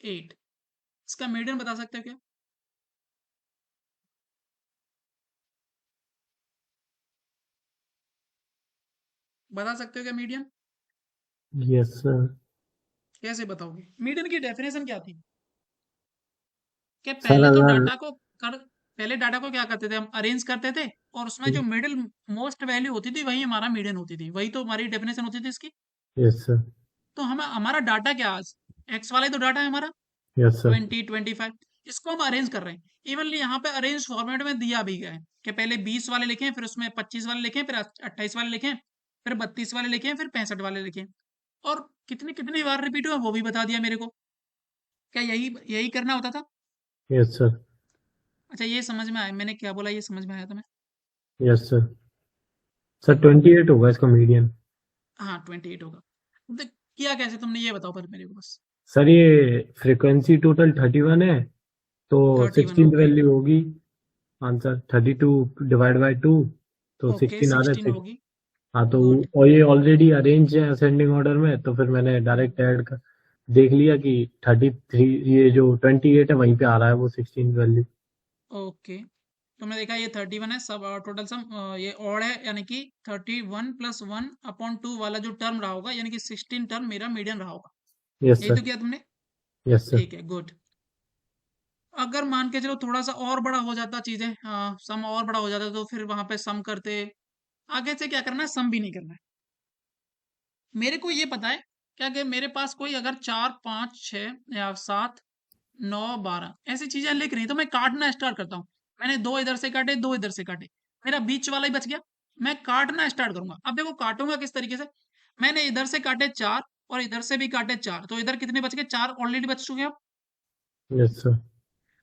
8। इसका मीडियन बता सकते हो क्या? बता सकते हो क्या मीडियन? Yes sir. कैसे बताओगे? मीडियन की डेफिनेशन क्या थी? कि सर पहले तो अगर डाटा को कर पहले डाटा को क्या करते थे हम? अरेंज करते थे, और उसमें जो मिडिल मोस्ट वैल्यू होती थी वही हमारा मीडियन होती थी। वही तो हमारी डेफिनेशन होती थी इसकी। Yes sir. तो हम हमारा डाटा क्या आज? एक्स वाला ही तो डाटा है हमारा। Yes sir. 20 25 इसको हम अरेंज कर रहे हैं। इवनली यहाँ पे अरेंज फॉर्मेट में दिया भी गया है कि पहले 20 वाले लिखें, फिर उसमें 25 वाले लिखें, फिर 28 वाले लिखें, फिर 32 वाले लिखें, फिर 65 वाले लिखें। और कितनी कितनी बार रिपीट हुआ वो भी बता दिया मेरे को। क्या यही यही करना होता था? Yes sir. अच्छा, ये समझ में आया मैंने क्या बोला, ये समझ में आया तुम्हें? Yes sir. सर 28 होगा इसका मीडियन। हाँ 28 होगा। तो किया कैसे तुमने, ये बताओ पर मेरे को बस। सर ये फ्रीक्वेंसी टोटल 31 है, तो 31, 16 ओके। वैल्यू होगी। आंसर 32 डिवाइड बाय 2, तो ओके 16 आ रहा 16 है। होगी। हाँ तो गुड। और ये ऑलरेडी अरेंज है असेंडिंग ऑर्डर में, तो फिर मैंने हम्म, डायरेक्ट ऐड कर देख लिया कि 33, ये जो 28 है वहीं पे आ रहा है वो 16 वैल्यू। ओके। तुमने देखा ये 31 है, सब टोटल सम ये ऑड है, यानी कि 31 + 1/2 वाला जो टर्म रहा होगा, यानी कि 16 टर्म मेरा मीडियन रहा होगा। यस यही सर। तो किया तुमने। Yes sir. ठीक है, गुड। अगर मान के चलो थोड़ा सा और बड़ा हो जाता चीजें, सम और बड़ा हो जाता, तो फिर वहां पे सम करते। आगे से क्या करना है, सम भी नहीं करना है। मेरे को ये पता है क्या, कि मेरे पास कोई अगर 4 5 6 या 7 9 12 ऐसी चीजें लिख रही तो मैं काटना स्टार्ट करता हूँ। मैंने दो इधर से काटे, दो इधर से काटे, मेरा बीच वाला ही बच गया। मैं काटना स्टार्ट करूंगा। अब देखो काटूंगा किस तरीके से। मैंने इधर से काटे 4, और इधर से भी काटे 4, तो इधर कितने बच गए? 4 ऑलरेडी बच चुके हैं। Yes sir.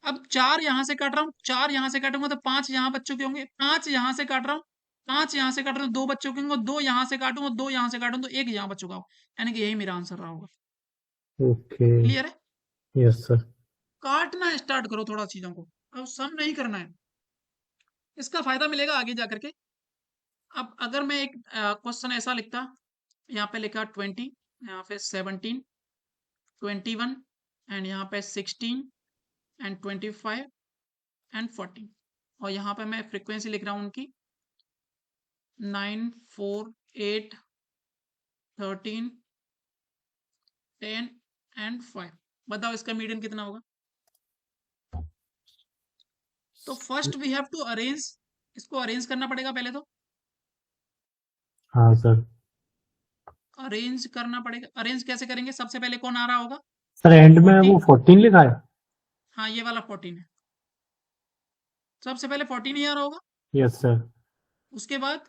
अब 4 यहां से काट रहा हूँ, 4 यहां से काटूंगा तो 5 यहाँ बच चुके होंगे। 5 यहां से काट रहा हूँ, 5 यहां से काट रहा हूँ, 2 बच चुके होंगे। 2 यहां से काटूंगा, 2 यहां से काटूंगा, तो 1 यहाँ बच चुका हो। यानी कि यही मेरा आंसर रहा होगा। ओके। क्लियर है? Yes sir. काटना स्टार्ट करो थोड़ा चीजों को। अब सम नहीं करना है। इसका फायदा मिलेगा आगे जा करके। अब अगर मैं एक क्वेश्चन ऐसा लिखता, यहाँ पे लिखा 20, यहाँ पे 17, 21, एंड यहाँ पे 16, एंड 25, एंड 14, और यहाँ पे मैं फ्रीक्वेंसी लिख रहा हूँ उनकी 9 4 8 13 10 एंड 5। बताओ इसका मीडियन कितना होगा? तो first we have to arrange, इसको अरेंज करना पड़ेगा पहले तो। हाँ सर। अरेंज करना पड़ेगा। अरेंज कैसे करेंगे? सबसे पहले कौन आ रहा होगा? सर एंड में 14। वो 14 लिखा है। हाँ ये वाला 14 है। सबसे पहले 14 ही आ रहा होगा। Yes sir. उसके बाद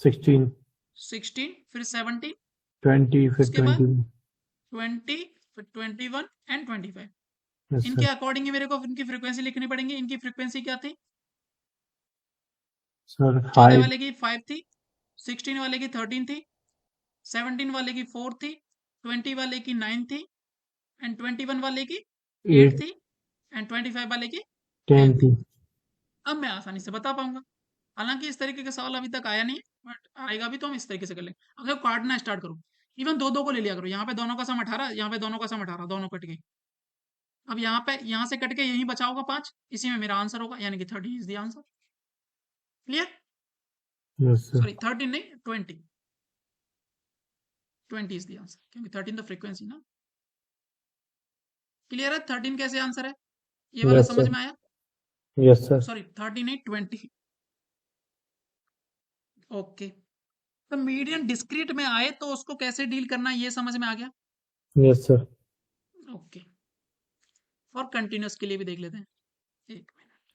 16, 16, फिर 17, 20, फिर उसके बाद 20। 20, फिर 21 एंड 25। यस इनके सर। अकॉर्डिंग ही मेरे को इनकी फ्रीक्वेंसी लिखनी पड़ेंगी। इनकी फ्रीक्वेंसी क्या थी? सर 14 5। वाले की 5 थी, 16 वाले की 13 थी, 17 वाले की 4 थी, 20 वाले की 9 थी, एंड 21 वाले की 8 8, थी, एंड 25 वाले की 10 10 थी। थी। अब मैं आसानी से बता पाऊंगा। हालांकि इस तरीके का सवाल अभी तक आया नहीं, बट आएगा भी तो हम इस तरीके से कर लेंगे। अब देखो काटना स्टार्ट करो। इवन दो दो को ले लिया करो। यहाँ पे दोनों का सम 18, यहाँ पे दोनों का सम 18, दोनों कट गए। अब यहाँ पे यहाँ से कट के यहीं बचा होगा 5, इसी में मेरा आंसर होगा, यानी कि 30 is the answer. Clear? Yes sir. Sorry 13 नहीं, 20। 20 इज द आंसर, क्योंकि 13 तो फ्रीक्वेंसी ना। क्लियर है? 13 कैसे आंसर है? ये वाला यस समझ सर। में आया? Yes sir. सॉरी 13 नहीं, 20। ओके। तो मीडियन डिस्क्रीट में आए तो उसको कैसे डील करना है, ये समझ में आ गया। Yes sir. ओके। और कंटिन्यूस के लिए भी देख लेते हैं। एक minute.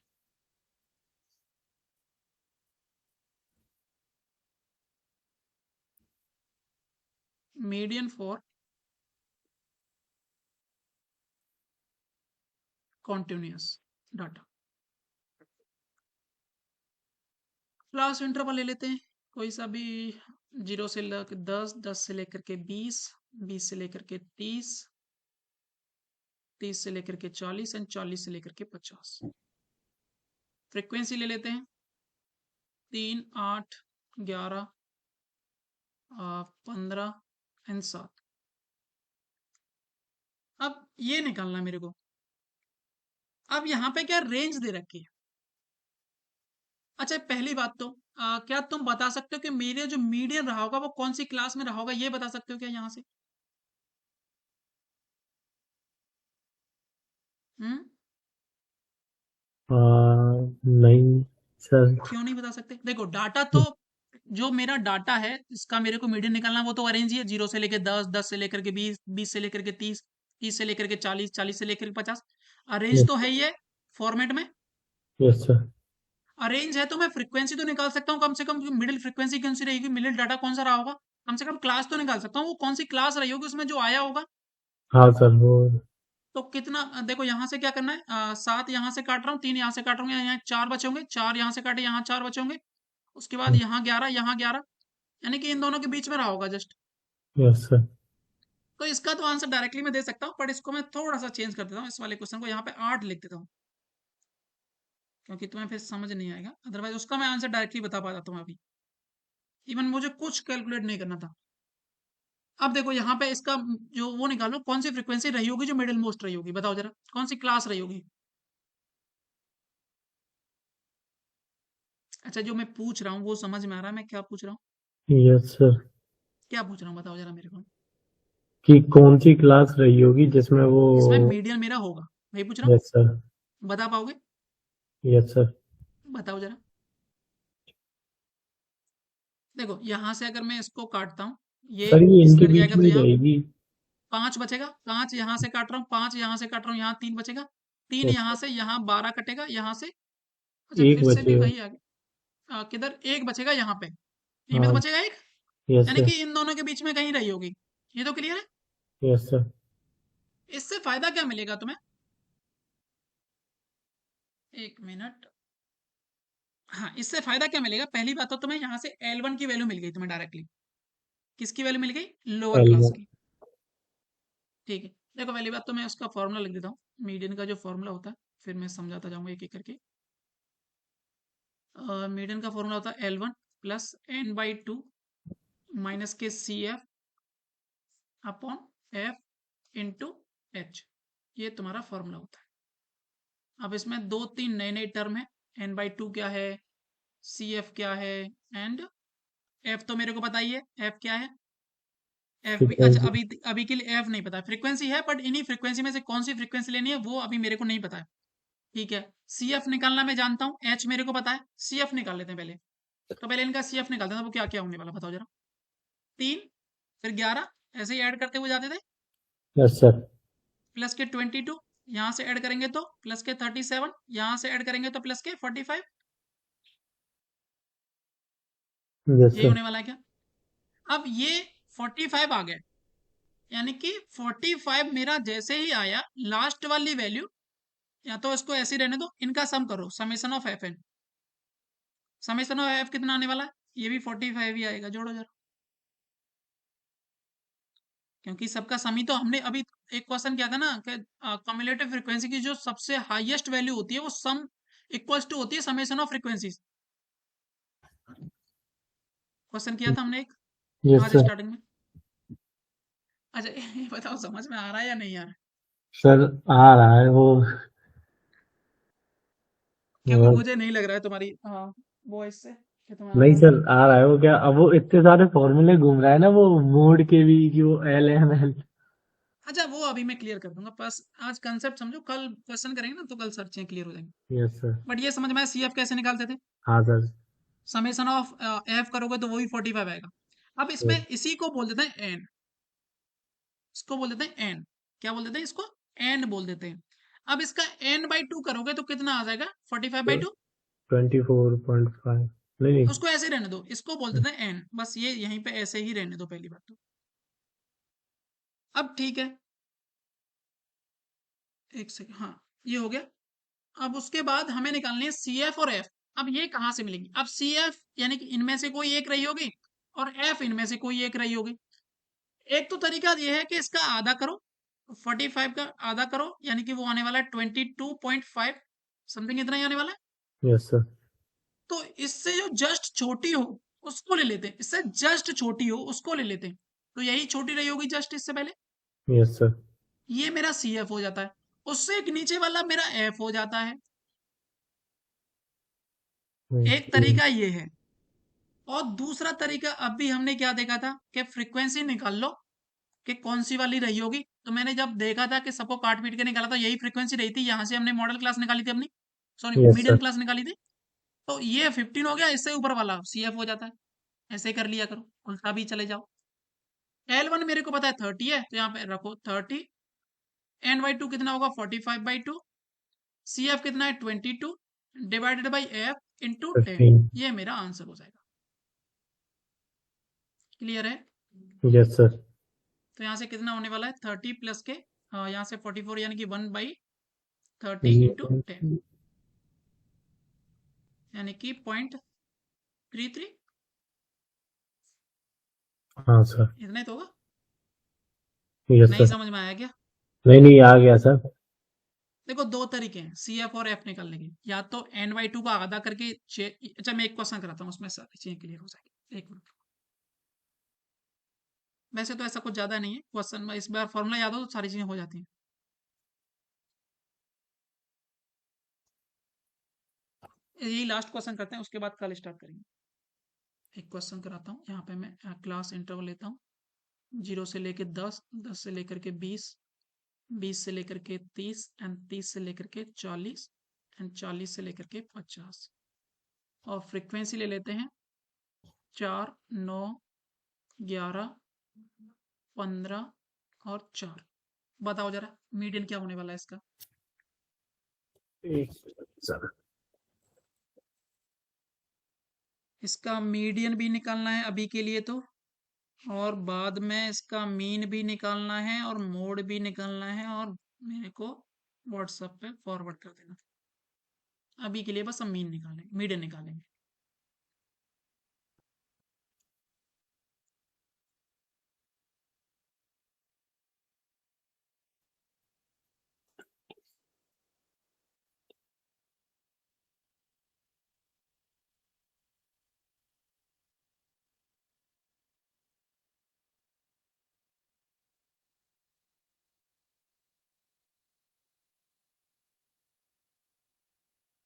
Median for continuous data. Class interval ले लेते हैं कोई सा भी। 0 से लेकर 10, 10 से लेकर के 20, 20 से लेकर के 30, 30 से लेकर के 40, एंड 40 से लेकर के 50। फ्रीक्वेंसी ले लेते हैं 3 8 11 15 एंड 7। अब ये निकालना मेरे को। अब यहाँ पे क्या रेंज दे रखी है। अच्छा पहली बात तो क्या तुम बता सकते हो कि मेरे जो मीडियन रहा होगा वो कौन सी क्लास में रहा होगा, ये बता सकते हो क्या यहाँ से? हम्म। नहीं सर। क्यों नहीं बता सकते? देखो डाटा तो, जो मेरा डाटा है इसका मेरे को मीडियन निकालना, वो तो अरेंज ही है, 0 से लेकर 10, 10 से लेकर के 20, 20 से लेकर के 30, 30 से लेकर के 40, 40 से लेकर के 50। Arrange yes. तो है ही है फॉर्मेट में। Yes sir. अरेंज है तो मैं फ्रीक्वेंसी तो निकाल सकता हूँ कम से कम, मिडिल फ्रीक्वेंसी कौन सी रहेगी, मिडिल डाटा कौन सा रहा होगा। कम से कम क्लास तो निकाल सकता हूँ, वो कौन सी क्लास रही होगी उसमें जो आया होगा। हाँ सर वो। तो कितना देखो यहाँ से क्या करना है, 7 यहाँ से काट रहा हूँ, 3 यहाँ से काट रहा हूँ, यहाँ 4 बचे होंगे, 4 यहाँ से काटे, यहाँ 4 बचे होंगे। उसके बाद यहाँ 11, यहाँ 11, यानी कि इन दोनों के बीच में रहा होगा जस्ट। Yes sir. तो इसका तो आंसर डायरेक्टली मैं दे सकता हूँ, बट इसको मैं थोड़ा सा चेंज कर देता हूँ, इस वाले क्वेश्चन को यहाँ पे 8 लिख देता हूँ, क्योंकि तुम्हें फिर समझ नहीं आएगा, अदरवाइज उसका मैं आंसर डायरेक्टली बता पाता हूँ अभी, इवन मुझे कुछ कैलकुलेट नहीं करना था। अब देखो यहाँ पे इसका जो वो निकालो, कौन सी फ्रीक्वेंसी रही होगी जो मिडिल मोस्ट रही होगी, बताओ जरा कौन सी क्लास रही होगी। अच्छा जो मैं पूछ रहा हूँ वो समझ में आ रहा है मैं क्या पूछ रहा हूँ? Yes sir. क्या पूछ रहा हूँ बताओ जरा मेरे को। कि कौन सी क्लास रही होगी जिसमें वो। इसमें मीडियन मेरा होगा, वही पूछ रहा यस सर। हूँ, बता पाओगे? Yes sir. बताओ जरा। देखो यहाँ से अगर मैं इसको काटता हूँ, ये सर ये इस इनके कट बीच जाएगा तो में ही यहाँ रहेगी। 5 बचेगा, 5 यहाँ से काट रहा हूँ, 5 यहाँ से काट रहा हूँ, यहाँ 3 बचेगा, 3 यस यहाँ सर। से, यहाँ 12 कटेगा यहाँ से। अच्छा एक फिर से भी बचेगा। वही आ गया, किधर एक बचेगा यहाँ पे, यहीं पे तो हाँ। बचेगा एक, यस यानी सर। कि इन दोनों के बीच में कहीं रही होगी। ये तो क्लियर है। Yes sir. इससे फायदा क्या मिलेगा तुम्हें? एक मिनट। हाँ इससे फायदा क्या मिलेगा, पहली बात तो तुम्हें यहाँ से L1 की वैल्यू मिल गई तुम्हें डायरेक्टली। किसकी वैल्यू मिल गई? Lower class L1. की। ठीक है। देखो पहली बात तो मैं उसका फॉर्मूला लिख देता हूँ, मीडियन का जो फॉर्मूला होता है, फिर मैं समझाता जाऊंगा एक एक करके। मीडियन का फॉर्मूला होता है L1 प्लस n/2 माइनस के CF upon F into H, ये तुम्हारा फॉर्मूला होता है। अब इसमें दो तीन नए नए टर्म है, n/2 क्या है, CF क्या है, एंड F तो मेरे को पता ही है, F क्या है। एफ भी अच्छा, फ्रीक्वेंसी। अभी अभी के लिए एफ नहीं पता, फ्रीक्वेंसी है, बट इन्हीं फ्रीक्वेंसी में से कौन सी फ्रीक्वेंसी लेनी है वो अभी मेरे को नहीं पता है। ठीक है। सी एफ निकालना मैं जानता हूँ, एच मेरे को पता है, सी एफ निकाल लेते हैं पहले। तो पहले इनका सी एफ निकालते हैं, तो वो क्या क्या होने वाला बताओ जरा। 3, फिर 11, ऐसे ही ऐड करते हुए जाते थे, यस सर। प्लस के 22, यहाँ से ऐड करेंगे तो प्लस के 37, यहाँ से ऐड करेंगे तो प्लस के 45। यस यही सर। होने वाला है क्या? अब ये 45 आ गया, यानी कि 45 मेरा जैसे ही आया, लास्ट वाली वैल्यू, या तो इसको ऐसे ही रहने दो, इनका सम करो, summation of F N. Summation of F कितना आने वाला है? ये भी 45 ही आएगा, जोड़ो जरा, क्योंकि सबका सम ही तो हमने अभी एक क्वेश्चन किया था ना कि कम्युलेटिव फ्रीक्वेंसी की जो सबसे हाईएस्ट वैल्यू होती है वो सम इक्वल्स टू होती है समेशन ऑफ फ्रीक्वेंसीज। क्वेश्चन किया था हमने एक यस आज सर। स्टार्टिंग में। अच्छा ये बताओ समझ में आ रहा है या नहीं आ रहा है? सर आ रहा है वो। क्योंकि वो- मुझे नहीं लग रहा है तुम्हारी वॉइस से कि तुम्हें आ नहीं रहा होगा। सर आ रहा है वो, क्या अब वो इतने सारे फॉर्मूले घूम रहा है ना वो मोड के भी, कि वो LML। अच्छा वो अभी मैं क्लियर कर दूंगा, बस आज कंसेप्ट समझो, कल क्वेश्चन करेंगे ना तो कल सर्चें क्लियर हो जाएंगी। Yes sir. बट ये समझ में आया सी एफ कैसे निकालते थे। हाँ सर। समेशन ऑफ एफ करोगे तो वही 45 आएगा। अब इसमें इसी को बोल देते हैं एन, इसको बोल देते हैं एन। क्या बोल देते हैं इसको? एन बोल देते हैं। अब इसका n/2 करोगे तो कितना आ जाएगा, 45/2। 24.5। नहीं उसको ऐसे रहने दो, इसको बोल देते हैं एन, बस ये यहीं पे ऐसे ही रहने दो पहली बात तो। अब ठीक है, एक सेकंड, हाँ ये हो गया। अब उसके बाद हमें निकालनी है सी एफ और एफ। अब ये कहाँ से मिलेंगी? अब सी एफ यानी कि इनमें से कोई एक रही होगी, और एफ इनमें से कोई एक रही होगी। एक तो तरीका ये है कि इसका आधा करो, 45 का आधा करो, यानी कि वो आने वाला है 22.5 समथिंग, इतना ही आने वाला है। Yes sir. तो इससे जो जस्ट छोटी हो उसको ले लेते हैं, इससे जस्ट छोटी हो उसको ले लेते हैं, तो यही छोटी रही होगी जस्ट इससे पहले, यस सर। ये मेरा सी एफ हो जाता है, उससे एक नीचे वाला मेरा एफ हो जाता है। एक ओके। तरीका ये है, और दूसरा तरीका अभी हमने क्या देखा था कि फ्रीक्वेंसी निकाल लो कि कौन सी वाली रही होगी। तो मैंने जब देखा था कि सबको काट पीट के निकाला तो यही फ्रीक्वेंसी रही थी, यहाँ से हमने मॉडल क्लास निकाली थी अपनी, sorry yes median sir. Class निकाली थी। तो ये 15 हो गया, इससे ऊपर वाला सी एफ हो जाता है, ऐसे कर लिया करो, उल्टा भी चले जाओ। एल वन मेरे को पता है 30 है, तो यहाँ पे रखो 30, एन बाई टू कितना होगा 45/2, सी एफ कितना है 22 डिवाइडेड बाई एफ इंटू 10, 15। ये मेरा आंसर हो जाएगा। क्लियर है? Yes sir. तो यहाँ से कितना होने वाला है 30 प्लस के यहाँ से 44 यानी कि 1/30 ये इंटू 10, यानी कि 0.33, हाँ सर। इतना ही तो होगा। यस नहीं सर। समझ में आया क्या? नहीं नहीं, आ गया सर। देखो दो तरीके हैं सी एफ और एफ निकालने के, या तो एन बाई टू का आधा करके अच्छा मैं एक क्वेश्चन कराता हूँ, उसमें सारी चीजें क्लियर हो जाएगी, एक मिनट। वैसे तो ऐसा कुछ ज्यादा नहीं है क्वेश्चन में, इस बार फॉर्मूला याद हो तो सारी चीजें हो जाती हैं। यही लास्ट क्वेश्चन करते हैं, उसके बाद कल स्टार्ट करेंगे। एक क्वेश्चन कराता हूँ, यहाँ पे मैं क्लास इंटरवल लेता हूँ, 0 से लेकर 10, 10 से लेकर के 20, 20 से लेकर के 30 एंड 30 से लेकर के 40 एंड 40 से लेकर के 50, और फ्रीक्वेंसी ले लेते हैं 4, 9, 11, 15 और 4। बताओ जरा मीडियन क्या होने वाला है इसका? एक सर। इसका मीडियन भी निकालना है अभी के लिए तो, और बाद में इसका मीन भी निकालना है और मोड भी निकालना है, और मेरे को व्हाट्सएप पे फॉरवर्ड कर देना। अभी के लिए बस हम मीन निकालेंगे, मीडियन निकालेंगे।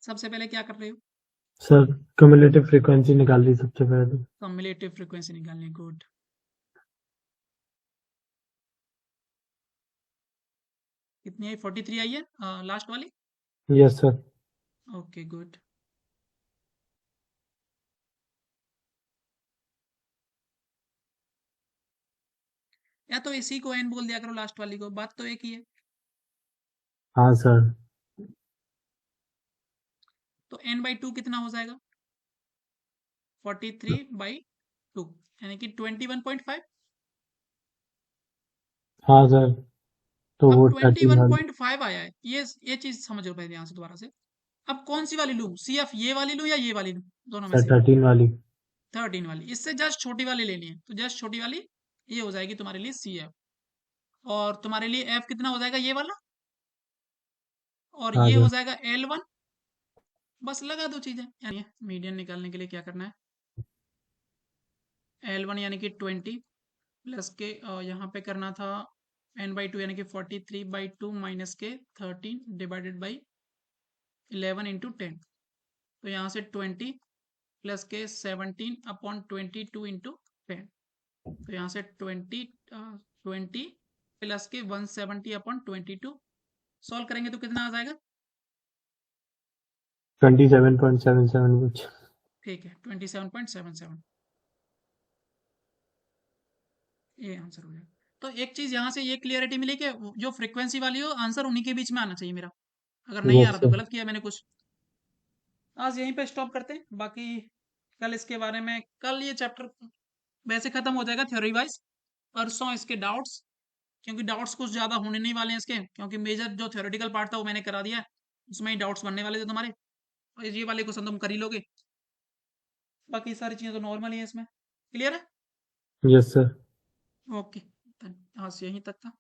सबसे पहले क्या कर रहे हो? सर क्यूमुलेटिव फ्रीक्वेंसी निकाल दी सबसे पहले। कम्युलेटिव फ्रीक्वेंसी निकालनी, गुड। कितनी आई? 43 आई है लास्ट वाली। Yes sir. Okay good. या तो इसी को एन बोल दिया करो, लास्ट वाली को, बात तो एक ही है। हाँ सर। तो एन बाई टू कितना हो जाएगा? 43/2, यानी कि 21.5। हाँ सर। तो अब वो 31। 21.5 आया है, ये चीज समझो पहले यहाँ से दोबारा से। अब कौन सी वाली लूँ, सी एफ ये वाली लूँ या ये वाली लूँ? दोनों में सर से 13 वाली। 13 वाली, इससे जस्ट छोटी वाली लेनी है, तो जस्ट छोटी वाली ये हो जाएगी तुम्हारे लिए सी एफ, और तुम्हारे लिए एफ कितना हो जाएगा ये वाला, और हाँ ये हो सर। जाएगा L1। बस लगा दो चीजें, यानी मीडियन निकालने के लिए क्या करना है, L1 यानी कि 20 प्लस के यहाँ पे करना था n बाई टू यानी कि 43/2 माइनस के 13 डिवाइडेड बाई 11 इंटू 10, तो यहाँ से 20 प्लस के 17/22 इंटू 10, तो यहाँ से 20 प्लस के 170/22 सॉल्व करेंगे तो कितना आ जाएगा? 27.77 कुछ। ठीक है 27.77, ये आंसर हो जाएगा। तो एक चीज यहाँ से ये क्लियरिटी मिली कि जो फ्रीक्वेंसी वाली हो आंसर उन्हीं के बीच में आना चाहिए मेरा, अगर नहीं आ यस रहा तो सर। गलत किया मैंने कुछ। आज यहीं पे स्टॉप करते हैं, बाकी कल इसके बारे में, कल ये चैप्टर वैसे खत्म हो जाएगा थ्योरी वाइज, परसों इसके डाउट्स, क्योंकि डाउट्स कुछ ज्यादा होने नहीं वाले हैं इसके, क्योंकि मेजर जो थ्योरेटिकल पार्ट था वो मैंने करा दिया है, उसमें ही डाउट्स बनने वाले थे तुम्हारे, और ये वाले क्वेश्चन तुम कर ही लोगे, बाकी सारी चीजें तो नॉर्मल ही है इसमें। क्लियर है? Yes sir. ओके, आज यहीं तक था।